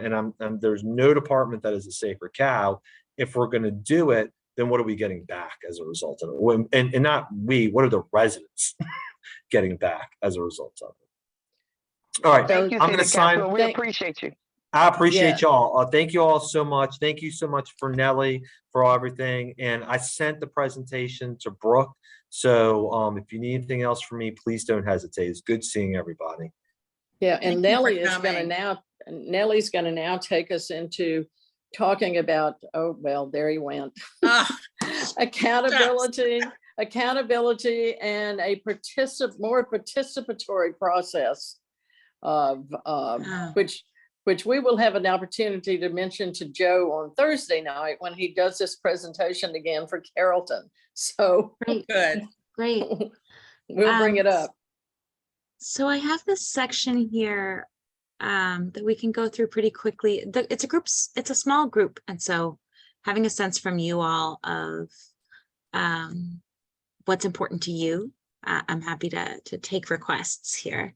there's no department that is a sacred cow. If we're going to do it, then what are we getting back as a result of it? And not we, what are the residents getting back as a result of it? All right, Thank you, I'm going to City sign. Councilor. We Thank- appreciate you. I appreciate Yeah. y'all. Thank you all so much. Thank you so much for Nellie for everything. And I sent the presentation to Brooke. So if you need anything else from me, please don't hesitate. It's good seeing everybody. Yeah, Thank and you for Nellie is gonna coming. Nellie's gonna now take us into talking about, oh, well, there he went. Ah, Accountability and a more participatory process of, Ah. which we will have an opportunity to mention to Joe on Thursday night when he does this presentation again for Carrollton. So Great, good. great. we'll bring it up. So I have this section here that we can go through pretty quickly. It's a small group. And so having a sense from you all of what's important to you, I'm happy to take requests here.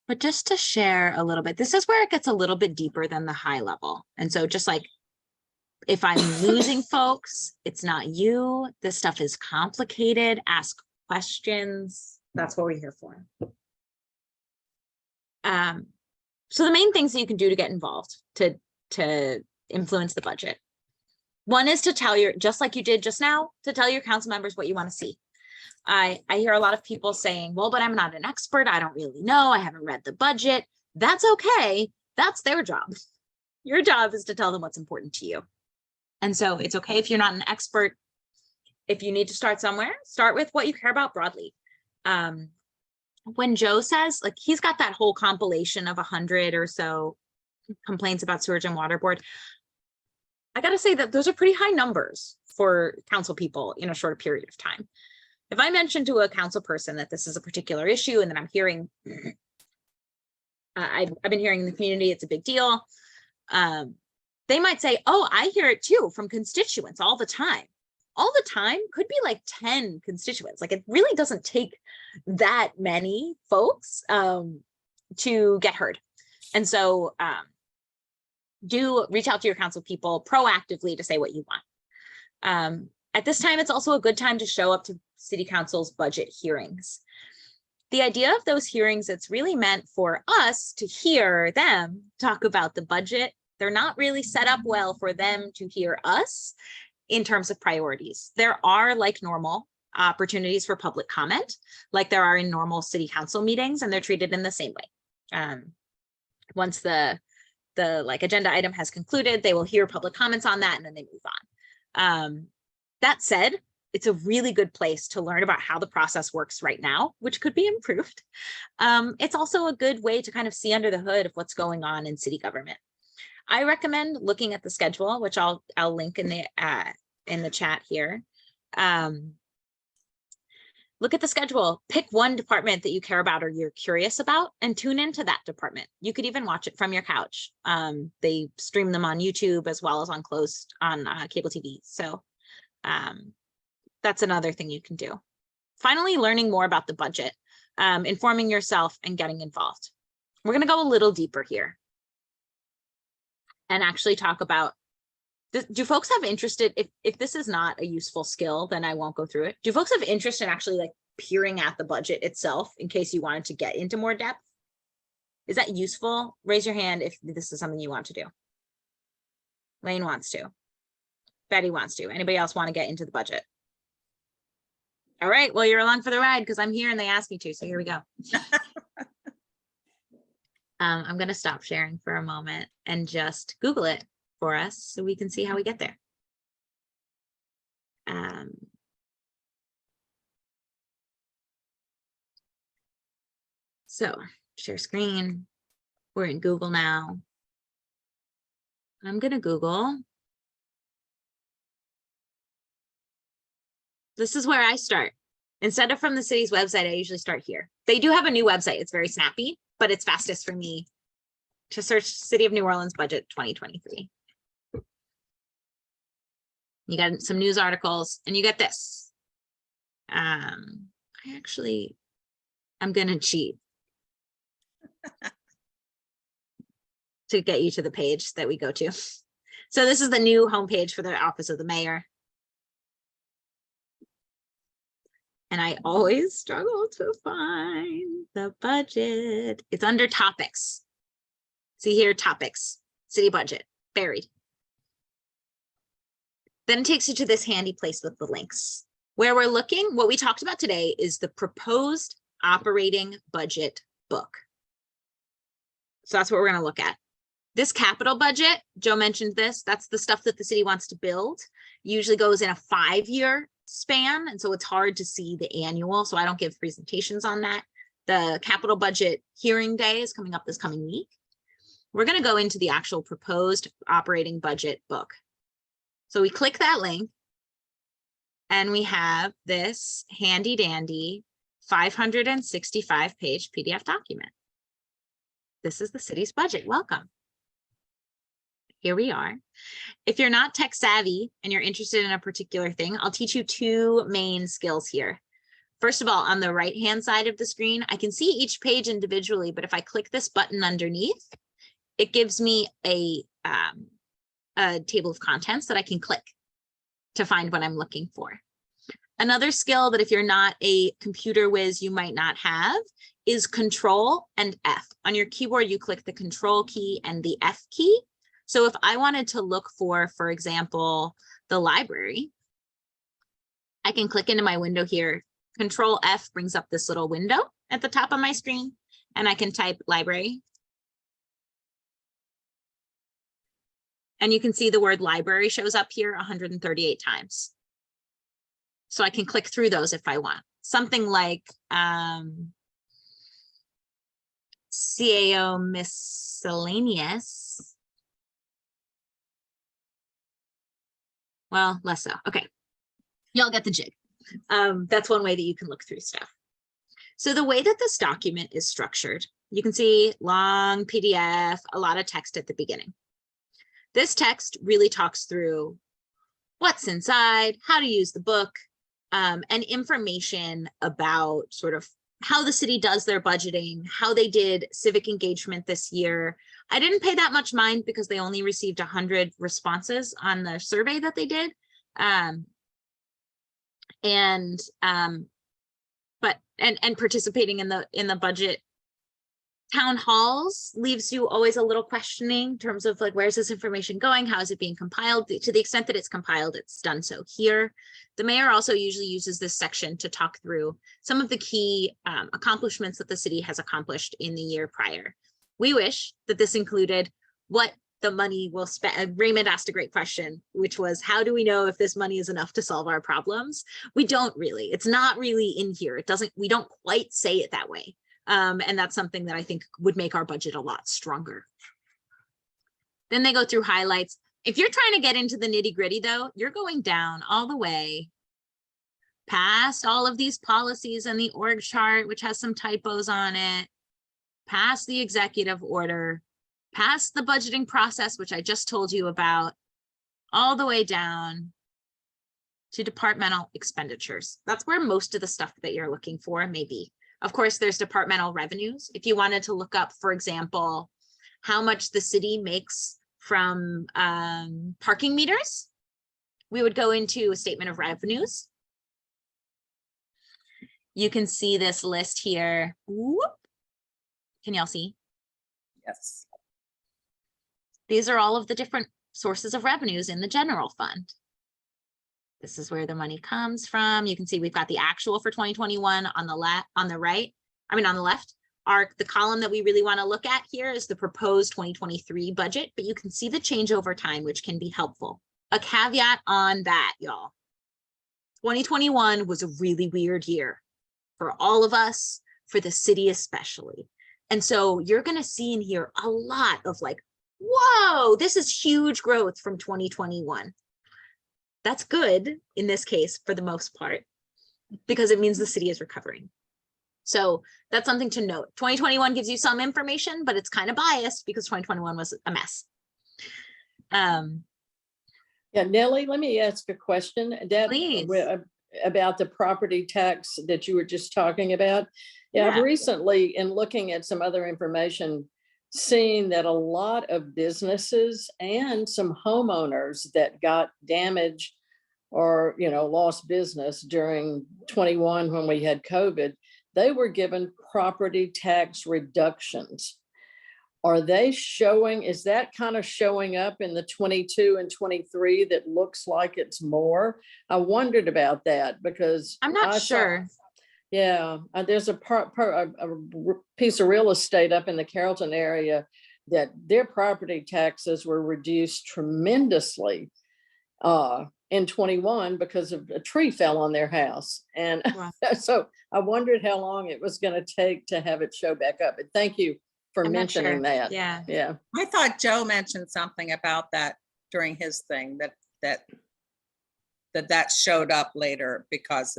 But just to share a little bit, this is where it gets a little bit deeper than the high level. And so just like, if I'm losing folks, it's not you. This stuff is complicated. Ask questions. That's what we're here for. So the main things that you can do to get involved, to influence the budget. One is to tell just like you did just now, to tell your council members what you want to see. I hear a lot of people saying, well, but I'm not an expert. I don't really know. I haven't read the budget. That's okay. That's their job. Your job is to tell them what's important to you. And so it's okay if you're not an expert. If you need to start somewhere, start with what you care about broadly. When Joe says, like, he's got that whole compilation of 100 or so complaints about sewage and water board, I got to say that those are pretty high numbers for council people in a short period of time. If I mention to a council person that this is a particular issue and that I'm hearing, I've been hearing in the community, it's a big deal. They might say, oh, I hear it too from constituents all the time. All the time could be like 10 constituents. Like, it really doesn't take that many folks to get heard. And so do reach out to your council people proactively to say what you want. At this time, it's also a good time to show up to City Council's budget hearings. The idea of those hearings, it's really meant for us to hear them talk about the budget. They're not really set up well for them to hear us in terms of priorities. There are, like normal, opportunities for public comment, like there are in normal City Council meetings, and they're treated in the same way. Once the like agenda item has concluded, they will hear public comments on that, and then they move on. That said, it's a really good place to learn about how the process works right now, which could be improved. It's also a good way to kind of see under the hood of what's going on in city government. I recommend looking at the schedule, which I'll link in the chat here. Look at the schedule, pick one department that you care about or you're curious about, and tune into that department. You could even watch it from your couch. They stream them on YouTube as well as on cable TV. So that's another thing you can do. Finally, learning more about the budget, informing yourself and getting involved. We're going to go a little deeper here and actually talk about, do folks have interest if this is not a useful skill, then I won't go through it. Do folks have interest in actually like peering at the budget itself in case you wanted to get into more depth? Is that useful? Raise your hand if this is something you want to do. Lane wants to. Betty wants to. Anybody else want to get into the budget? All right, well, you're along for the ride because I'm here and they asked me to, so here we go. I'm going to stop sharing for a moment and just Google it for us so we can see how we get there. So share screen. We're in Google now. I'm gonna Google. This is where I start. Instead of from the city's website, I usually start here. They do have a new website. It's very snappy, but it's fastest for me to search City of New Orleans budget 2023. You got some news articles and you get this. I'm gonna cheat to get you to the page that we go to. So this is the new homepage for the Office of the Mayor. And I always struggle to find the budget. It's under topics. See here, topics, city budget, buried. Then it takes you to this handy place with the links. Where we're looking, what we talked about today is the proposed operating budget book. So that's what we're going to look at. This capital budget, Joe mentioned this, that's the stuff that the city wants to build. Usually goes in a 5-year span, and so it's hard to see the annual, so I don't give presentations on that. The capital budget hearing day is coming up this coming week. We're going to go into the actual proposed operating budget book. So we click that link and we have this handy dandy 565 page PDF document. This is the city's budget. Welcome. Here we are. If you're not tech savvy and you're interested in a particular thing, I'll teach you 2 main skills here. First of all, on the right-hand side of the screen, I can see each page individually, but if I click this button underneath, it gives me a table of contents that I can click to find what I'm looking for. Another skill that if you're not a computer whiz, you might not have is Control and F. On your keyboard, you click the Control key and the F key. So if I wanted to look for example, the library, I can click into my window here. Control F brings up this little window at the top of my screen, and I can type library. And you can see the word library shows up here 138 times. So I can click through those if I want. Something like CAO miscellaneous. Well, less so. Okay. Y'all get the jig. That's one way that you can look through stuff. So the way that this document is structured, you can see long PDF, a lot of text at the beginning. This text really talks through what's inside, how to use the book, and information about sort of how the city does their budgeting, how they did civic engagement this year. I didn't pay that much mind because they only received 100 responses on the survey that they did. But participating in the budget town halls leaves you always a little questioning in terms of like, where's this information going? How is it being compiled? To the extent that it's compiled, it's done so here. The mayor also usually uses this section to talk through some of the key accomplishments that the city has accomplished in the year prior. We wish that this included what the money will spend. Raymond asked a great question, which was, how do we know if this money is enough to solve our problems? We don't really. It's not really in here. We don't quite say it that way. And that's something that I think would make our budget a lot stronger. Then they go through highlights. If you're trying to get into the nitty gritty though, you're going down all the way past all of these policies and the org chart, which has some typos on it, past the executive order, past the budgeting process, which I just told you about, all the way down to departmental expenditures. That's where most of the stuff that you're looking for may be. Of course, there's departmental revenues. If you wanted to look up, for example, how much the city makes from parking meters, we would go into a statement of revenues. You can see this list here. Whoop. Can y'all see? Yes. These are all of the different sources of revenues in the general fund. This is where the money comes from. You can see we've got the actual for 2021 on the left, on the left. The column that we really want to look at here is the proposed 2023 budget, but you can see the change over time, which can be helpful. A caveat on that, y'all. 2021 was a really weird year for all of us, for the city especially. And so you're going to see in here a lot of like, whoa, this is huge growth from 2021. That's good in this case for the most part, because it means the city is recovering. So that's something to note. 2021 gives you some information, but it's kind of biased because 2021 was a mess. Yeah, Nellie, let me ask a question that Please. about the property tax that you were just talking about. Yeah, I've Yeah. recently, in looking at some other information, seen that a lot of businesses and some homeowners that got damaged or, lost business during 21 when we had COVID, they were given property tax reductions. Are they showing, is that kind of showing up in the 22 and 23 that looks like it's more? I wondered about that because I'm not I saw- sure. Yeah, there's a piece of real estate up in the Carrollton area that their property taxes were reduced tremendously in 21 because of a tree fell on their house. And Wow. so I wondered how long it was going to take to have it show back up. But thank you for I'm not sure. mentioning that. Yeah. Yeah. I thought Joe mentioned something about that during his thing, that showed up later because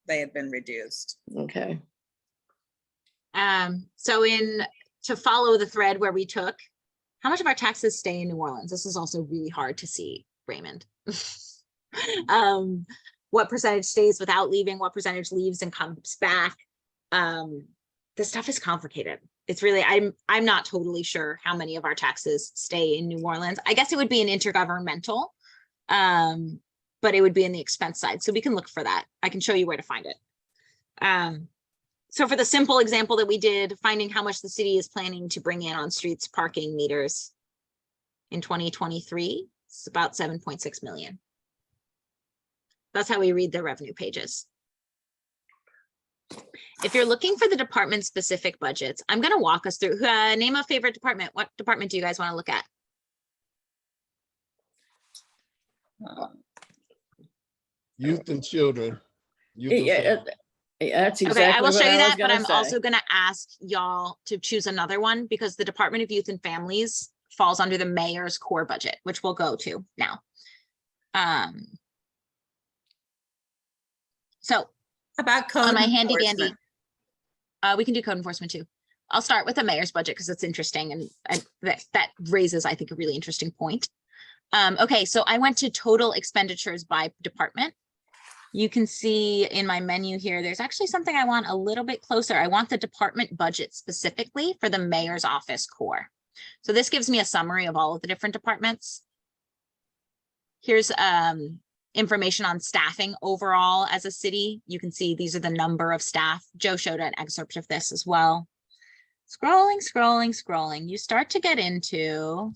they had been reduced. Okay. So to follow the thread where we took, how much of our taxes stay in New Orleans? This is also really hard to see, Raymond. What percentage stays without leaving, what percentage leaves and comes back. This stuff is complicated. It's really, I'm not totally sure how many of our taxes stay in New Orleans. I guess it would be an intergovernmental, but it would be in the expense side. So we can look for that. I can show you where to find it. So for the simple example that we did, finding how much the city is planning to bring in on streets parking meters in 2023, it's about 7.6 million. That's how we read the revenue pages. If you're looking for the department specific budgets, I'm going to walk us through, name a favorite department. What department do you guys want to look at? Youth and children. Youth and Yeah, family. that's exactly Okay, I will what show you I was that, but gonna I'm say. also going to ask y'all to choose another one because the Department of Youth and Families falls under the mayor's core budget, which we'll go to now. So About code on my handy dandy, enforcement. we can do code enforcement too. I'll start with the mayor's budget because it's interesting and that raises, I think, a really interesting point. Okay, so I went to total expenditures by department. You can see in my menu here, there's actually something I want a little bit closer. I want the department budget specifically for the mayor's office core. So this gives me a summary of all of the different departments. Here's information on staffing overall as a city. You can see these are the number of staff. Joe showed an excerpt of this as well. Scrolling, scrolling, scrolling. You start to get into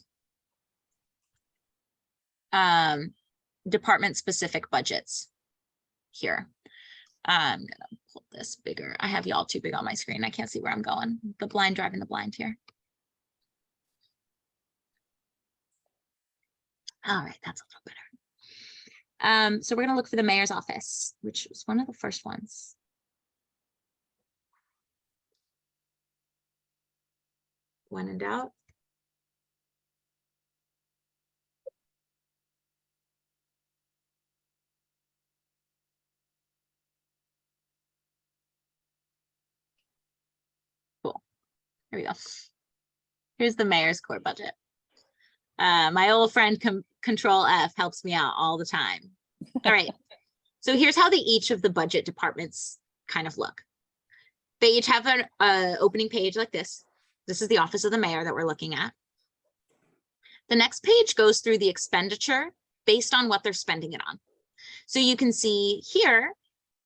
department specific budgets here. I'm gonna pull this bigger. I have y'all too big on my screen. I can't see where I'm going. The blind driving the blind here. All right, that's a little better. So we're gonna look for the mayor's office, which was one of the first ones. When in doubt. Cool. Here we go. Here's the mayor's core budget. My old friend Control F helps me out all the time. All right. So here's how each of the budget departments kind of look. They each have an opening page like this. This is the office of the mayor that we're looking at. The next page goes through the expenditure based on what they're spending it on. So you can see here,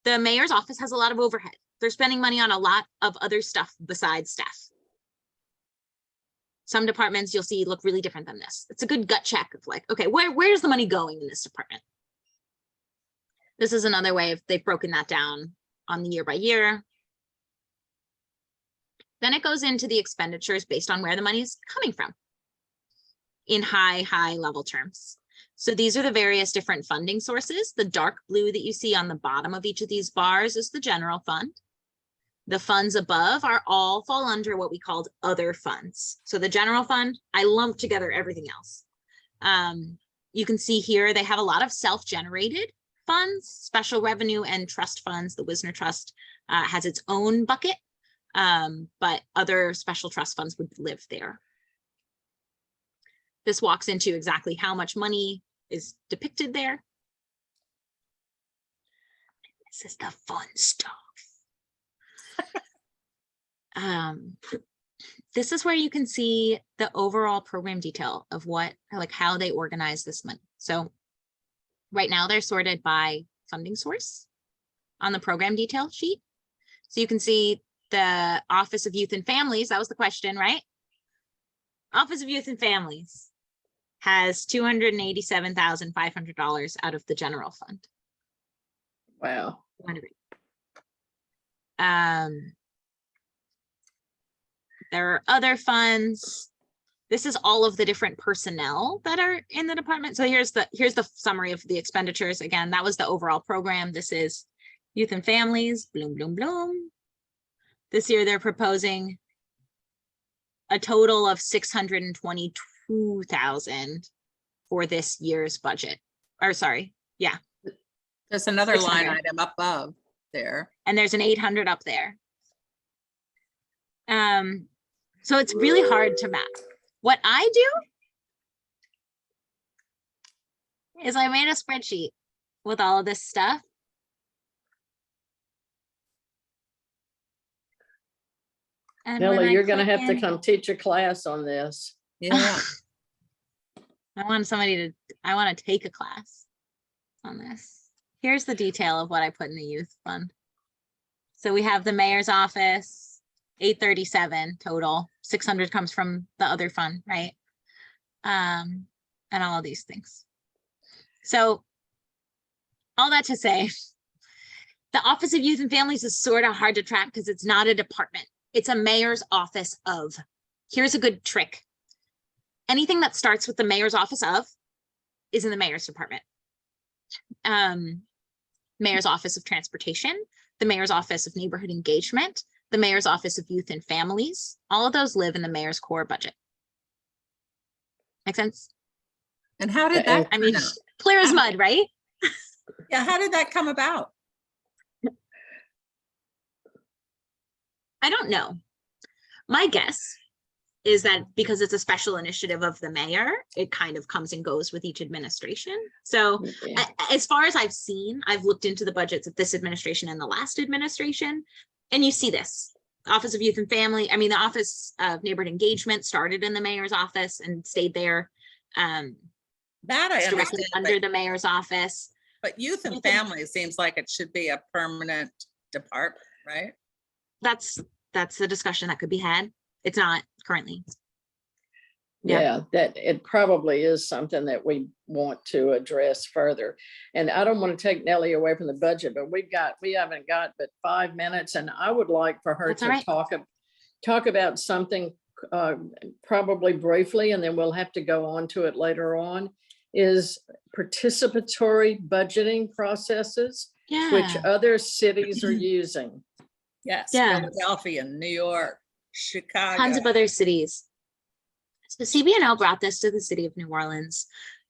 the mayor's office has a lot of overhead. They're spending money on a lot of other stuff besides staff. Some departments you'll see look really different than this. It's a good gut check of like, okay, where's the money going in this department? This is another way of they've broken that down on the year by year. Then it goes into the expenditures based on where the money is coming from in high level terms. So these are the various different funding sources. The dark blue that you see on the bottom of each of these bars is the general fund. The funds above are all fall under what we called other funds. So the general fund, I lumped together everything else. You can see here, they have a lot of self-generated funds, special revenue and trust funds. The Wisner Trust has its own bucket, but other special trust funds would live there. This walks into exactly how much money is depicted there. This is the fun stuff. This is where you can see the overall program detail of what, like how they organize this money. So right now they're sorted by funding source on the program detail sheet. So you can see the Office of Youth and Families, that was the question, right? Office of Youth and Families has $287,500 out of the general fund. Wow. There are other funds. This is all of the different personnel that are in the department. So here's the summary of the expenditures. Again, that was the overall program. This is Youth and Families, bloom, bloom, bloom. This year they're proposing a total of $622,000 for this year's budget. Or sorry, yeah. There's another line 600. item above there. And there's an 800 up there. So it's really hard to map. What I do is I made a spreadsheet with all of this stuff. And when Nellie, I you're gonna click have to in- come teach a class on this. Yeah. I want to take a class on this. Here's the detail of what I put in the youth fund. So we have the mayor's office, 837 total, 600 comes from the other fund, right? And all of these things. So all that to say, the Office of Youth and Families is sort of hard to track because it's not a department. It's a mayor's office of. Here's a good trick. Anything that starts with the mayor's office of is in the mayor's department. Mayor's Office of Transportation, the Mayor's Office of Neighborhood Engagement, the Mayor's Office of Youth and Families, all of those live in the mayor's core budget. Make sense? And how did And- that? I mean, come out? clear as mud, right? Yeah, how did that come about? I don't know. My guess is that because it's a special initiative of the mayor, it kind of comes and goes with each administration. So Yeah. as far as I've seen, I've looked into the budgets of this administration and the last administration, and you see this. Office of Youth and Family, I mean, the Office of Neighborhood Engagement started in the mayor's office and stayed there. That I It's directly understand, under but, the mayor's office. but youth and Youth and- family seems like it should be a permanent department, right? That's the discussion that could be had. It's not currently. Yeah. Yeah, that it probably is something that we want to address further. And I don't want to take Nellie away from the budget, but we haven't got but 5 minutes, and I would like for her That's all to right. talk about something probably briefly, and then we'll have to go on to it later on, is participatory budgeting processes, which Yeah. other cities are using. Yes, Yeah. Philadelphia, New York, Chicago. Tons of other cities. So CBNL brought this to the city of New Orleans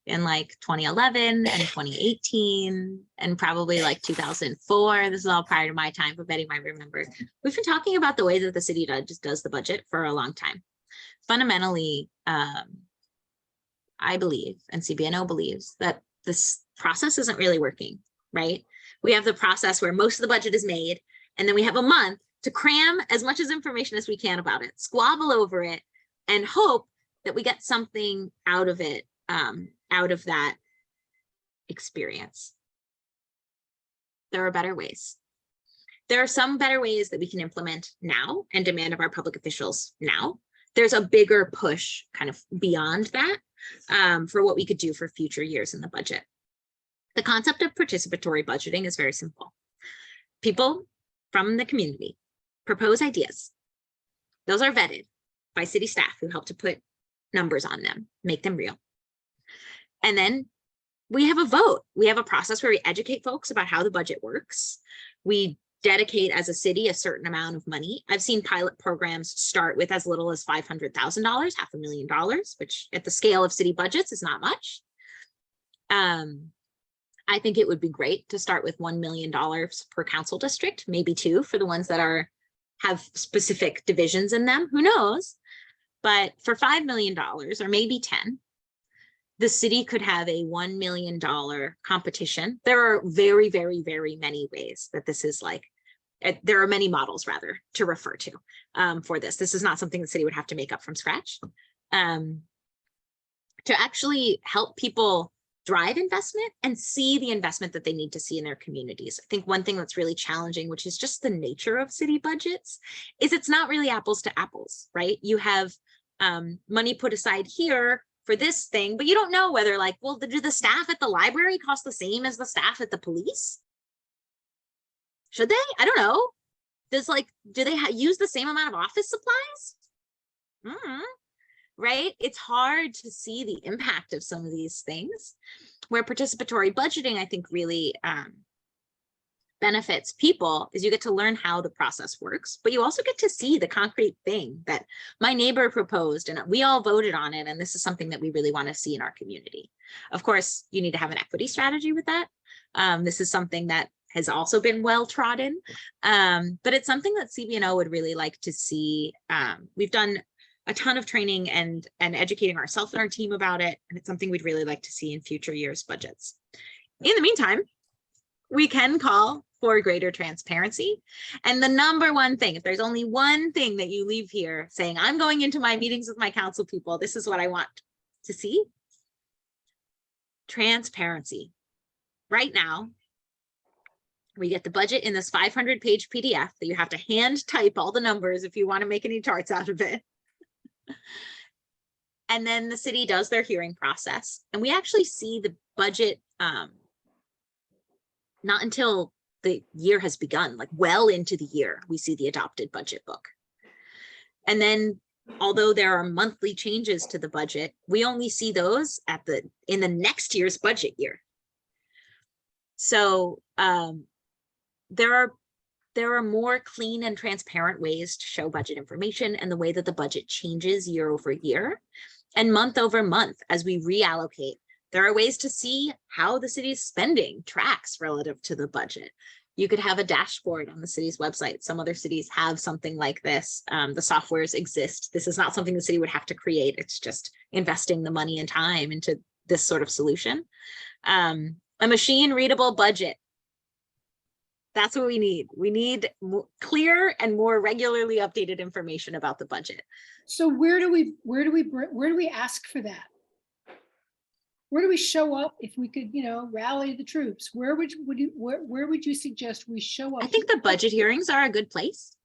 in like 2011 and 2018 and probably like 2004. This is all prior to my time, but Betty might remember. We've been talking about the way that the city does the budget for a long time. Fundamentally, I believe, and CBNO believes, that this process isn't really working, right? We have the process where most of the budget is made, and then we have a month to cram as much as information as we can about it, squabble over it, and hope that we get something out of it, out of that experience. There are better ways. There are some better ways that we can implement now and demand of our public officials now. There's a bigger push kind of beyond that for what we could do for future years in the budget. The concept of participatory budgeting is very simple. People from the community propose ideas. Those are vetted by city staff who help to put numbers on them, make them real. And then we have a vote. We have a process where we educate folks about how the budget works. We dedicate as a city a certain amount of money. I've seen pilot programs start with as little as $500,000, $500,000, which at the scale of city budgets is not much. I think it would be great to start with $1 million per council district, maybe 2 for the ones that have specific divisions in them, who knows? But for $5 million or maybe 10, the city could have a $1 million competition. There are very, very, very many ways that this is like, there are many models rather to refer to for this. This is not something the city would have to make up from scratch. To actually help people drive investment and see the investment that they need to see in their communities. I think one thing that's really challenging, which is just the nature of city budgets, is it's not really apples to apples, right? You have money put aside here for this thing, but you don't know whether like, well, do the staff at the library cost the same as the staff at the police? Should they? I don't know. Do they use the same amount of office supplies? Right? It's hard to see the impact of some of these things. Where participatory budgeting, I think, really benefits people is you get to learn how the process works, but you also get to see the concrete thing that my neighbor proposed and we all voted on it. And this is something that we really want to see in our community. Of course, you need to have an equity strategy with that. This is something that has also been well trodden, but it's something that CB&O would really like to see. We've done a ton of training and educating ourselves and our team about it. And it's something we'd really like to see in future years' budgets. In the meantime, we can call for greater transparency. And the number one thing, if there's only one thing that you leave here saying, I'm going into my meetings with my council people, this is what I want to see. Transparency. Right now, we get the budget in this 500-page PDF that you have to hand type all the numbers if you want to make any charts out of it. And then the city does their hearing process. And we actually see the budget not until the year has begun, like well into the year, we see the adopted budget book. And then, although there are monthly changes to the budget, we only see those in the next year's budget year. So there are more clean and transparent ways to show budget information and the way that the budget changes year over year and month over month as we reallocate. There are ways to see how the city's spending tracks relative to the budget. You could have a dashboard on the city's website. Some other cities have something like this. The softwares exist. This is not something the city would have to create. It's just investing the money and time into this sort of solution. A machine readable budget. That's what we need. We need clear and more regularly updated information about the budget. So where do we ask for that? Where do we show up if we could, rally the troops? Where would you suggest we show up? I think the budget hearings are a good place.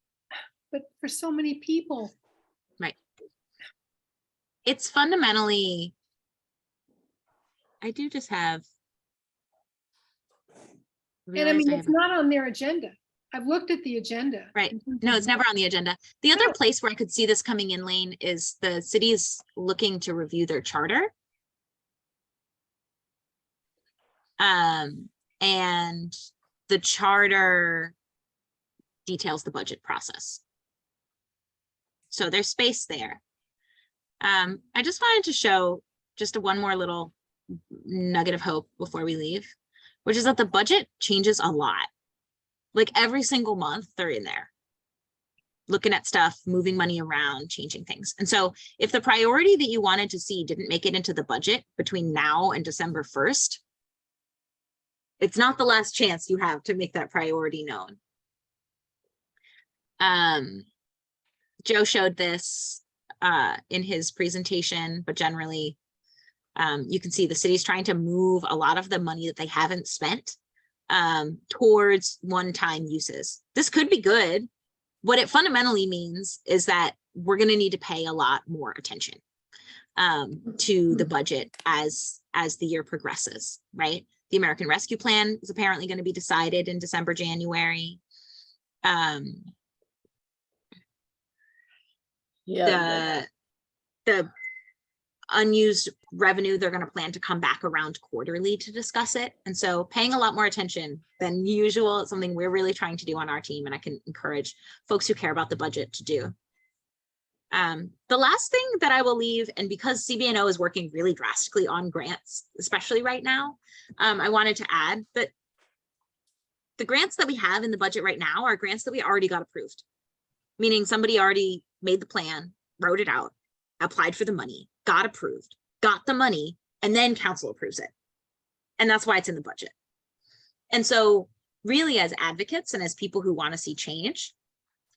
But for so many people. Right. It's fundamentally, I do just have. And I mean, it's not on their agenda. I've looked at the agenda. Right. No, it's never on the agenda. The other place where I could see this coming in, Lane, is the city's looking to review their charter. And the charter details the budget process. So there's space there. I just wanted to show just one more little nugget of hope before we leave, which is that the budget changes a lot. Like every single month they're in there, looking at stuff, moving money around, changing things. And so if the priority that you wanted to see didn't make it into the budget between now and December 1st, it's not the last chance you have to make that priority known. Joe showed this in his presentation, but generally you can see the city's trying to move a lot of the money that they haven't spent towards one-time uses. This could be good. What it fundamentally means is that we're going to need to pay a lot more attention to the budget as the year progresses, right? The American Rescue Plan is apparently going to be decided in December, January. The unused revenue, they're going to plan to come back around quarterly to discuss it. And so paying a lot more attention than usual is something we're really trying to do on our team. And I can encourage folks who care about the budget to do. The last thing that I will leave, and because CBNO is working really drastically on grants, especially right now, I wanted to add that the grants that we have in the budget right now are grants that we already got approved, meaning somebody already made the plan, wrote it out, applied for the money, got approved, got the money, and then council approves it. And that's why it's in the budget. And so really, as advocates and as people who want to see change,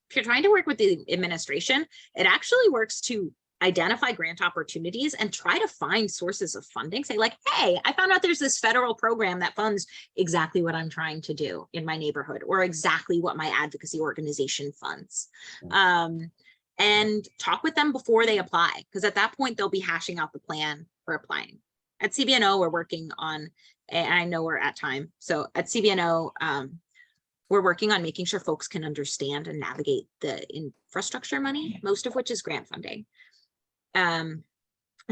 if you're trying to work with the administration, it actually works to identify grant opportunities and try to find sources of funding. Say like, hey, I found out there's this federal program that funds exactly what I'm trying to do in my neighborhood, or exactly what my advocacy organization funds. And talk with them before they apply, because at that point, they'll be hashing out the plan for applying. At CBNO, we're working on, and I know we're at time. So at CBNO, we're working on making sure folks can understand and navigate the infrastructure money, most of which is grant funding. And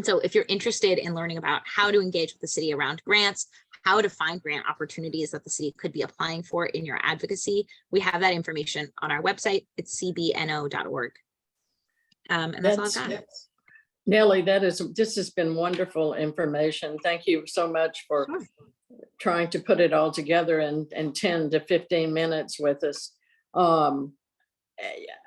so if you're interested in learning about how to engage with the city around grants, how to find grant opportunities that the city could be applying for in your advocacy, we have that information on our website. It's cbno.org. And that's all I've got. Nellie, this has been wonderful information. Thank you so much for trying to put it all together in 10 to 15 minutes with us.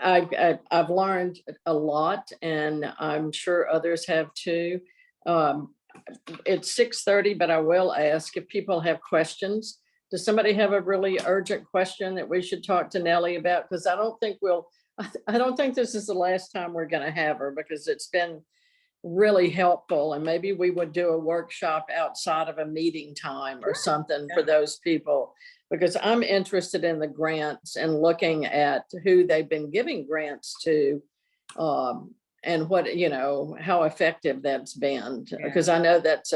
I've learned a lot, and I'm sure others have too. It's 6:30, but I will ask if people have questions. Does somebody have a really urgent question that we should talk to Nellie about? Because I don't think this is the last time we're going to have her, because it's been really helpful, and maybe we would do a workshop outside of a meeting time or something for those people, because I'm interested in the grants and looking at who they've been giving grants to, and what, how effective that's been, because I know that's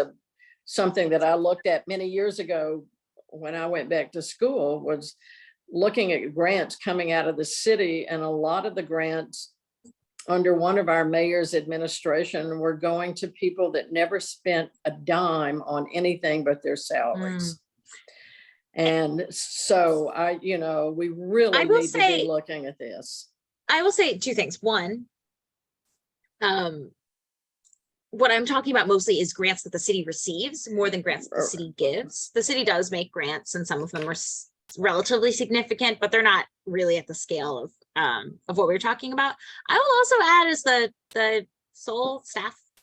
something that I looked at many years ago when I went back to school, was looking at grants coming out of the city, and a lot of the grants under one of our mayor's administration were going to people that never spent a dime on anything but their salaries. And so we really need to be looking at this. I will say two things. One, what I'm talking about mostly is grants that the city receives more than grants that the city gives. The city does make grants, and some of them are relatively significant, but they're not really at the scale of what we're talking about. I will also add, as the sole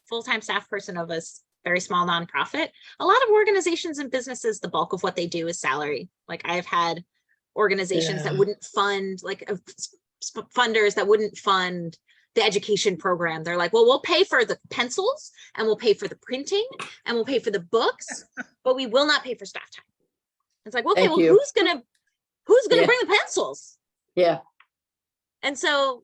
full-time staff person of a very small nonprofit, a lot of organizations and businesses, the bulk of what they do is salary. Like I've had organizations that wouldn't fund, like funders that wouldn't fund the education program. They're like, well, we'll pay for the pencils, and we'll pay for the printing, and we'll pay for the books, but we will not pay for staff time. It's like, okay, who's gonna bring the pencils? Yeah. And so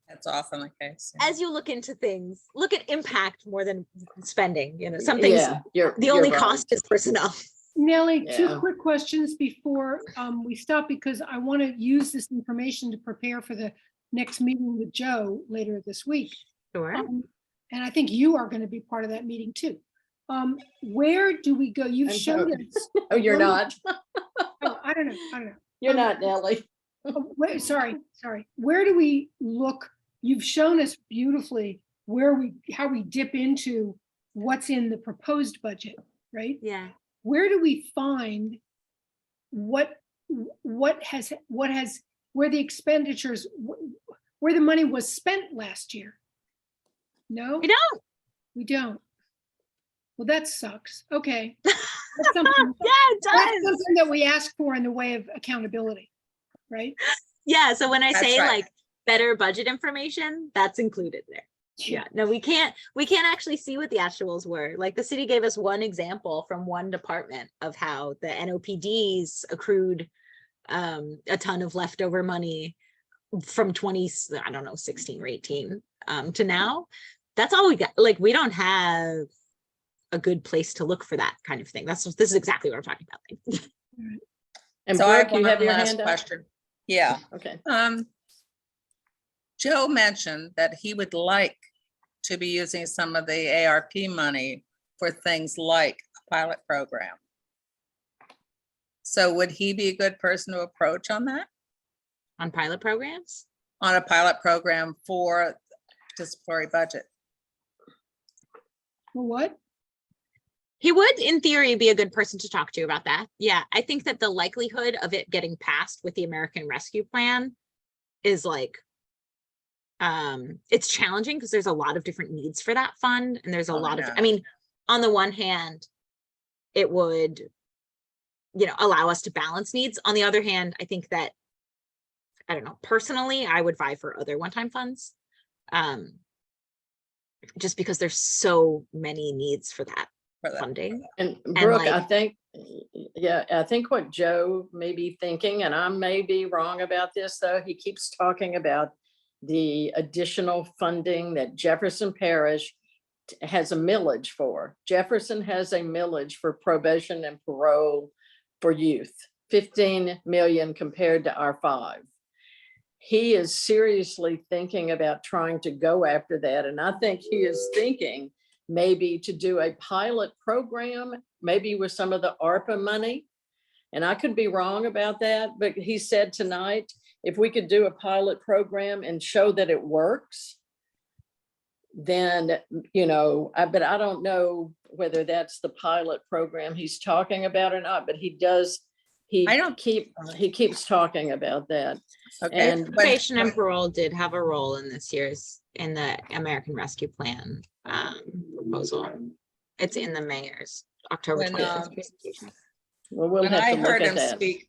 That's often the case. as you look into things, look at impact more than spending. Some things, the only cost is personnel. Nellie, two quick questions before we stop, because I want to use this information to prepare for the next meeting with Joe later this week. Sure. And I think you are going to be part of that meeting too. Where do we go? You've showed us. Oh, you're not. Oh, I don't know. You're not, Nellie. Wait, sorry. Where do we look? You've shown us beautifully how we dip into what's in the proposed budget, right? Yeah. Where do we find where the expenditures, where the money was spent last year? No, we don't. Well, that sucks. Okay. That's something, it does. that's something that we ask for in the way of accountability, right? Yeah. So when I That's say right. like better budget information, that's included there. Yeah. No, we can't actually see what the actuals were. Like the city gave us one example from one department of how the NOPDs accrued a ton of leftover money from 16 or 18 to now. That's all we got. Like we don't have a good place to look for that kind of thing. This is exactly what I'm talking about. And So I Brooke, have you have one your last hand up? question. Yeah. Okay. Joe mentioned that he would like to be using some of the ARP money for things like a pilot program. So would he be a good person to approach on that? On pilot programs? On a pilot program for participatory budget? For what? He would, in theory, be a good person to talk to about that. Yeah, I think that the likelihood of it getting passed with the American Rescue Plan is like, it's challenging because there's a lot of different needs for that fund, and there's a Oh, I lot of, know. I mean, on the one hand, it would, you know, allow us to balance needs. On the other hand, I think that, I don't know, personally, I would vie for other one-time funds. Just because there's so many needs for that For that. funding. And Brooke, I like- think, yeah, I think what Joe may be thinking, and I may be wrong about this, though, he keeps talking about the additional funding that Jefferson Parish has a millage for. Jefferson has a millage for probation and parole for youth, 15 million compared to our 5. He is seriously thinking about trying to go after that. And I think he is thinking maybe to do a pilot program, maybe with some of the ARPA money. And I could be wrong about that, but he said tonight, if we could do a pilot program and show that it works, then, you know, but I don't know whether that's the pilot program he's talking about or not, but he does, he keeps talking about that. Okay, And- but Probation and parole did have a role in this year's, in the American Rescue Plan proposal. It's in the mayor's October When, 25th presentation. Well, we'll when have I to look heard at him that. speak,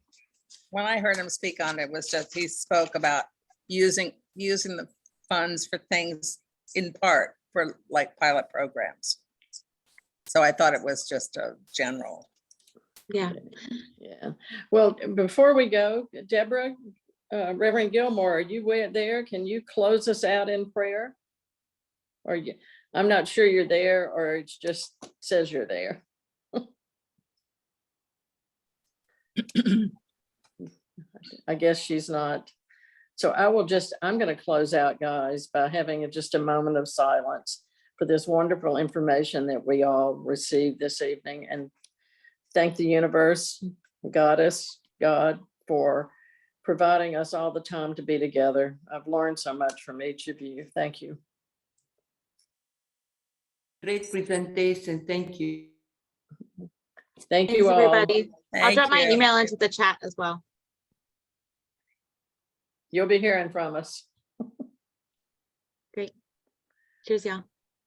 when I heard him speak on it, was just, he spoke about using the funds for things in part for like pilot programs. So I thought it was just a general. Yeah, Yeah, well, before we go, Deborah, Reverend Gilmore, are you there? Can you close us out in prayer? Or you, I'm not sure you're there, or it just says you're there. I guess she's not. So I'm going to close out, guys, by having just a moment of silence for this wonderful information that we all received this evening, and thank the universe, Goddess, God, for providing us all the time to be together. I've learned so much from each of you. Thank you. Great presentation. Thank you. Thank thanks you all. everybody. I'll Thank drop my you. email into the chat as well. You'll be hearing from us. Great. Cheers, y'all.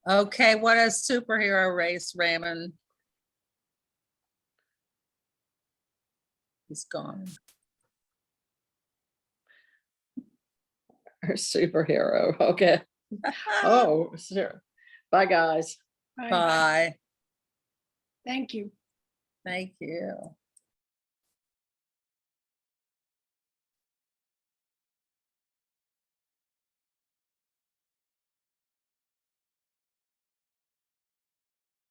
Okay, what a superhero race, Raymond. He's gone. Our superhero. Okay. Oh, sure. Bye, guys. Bye. Bye. Thank you. Thank you.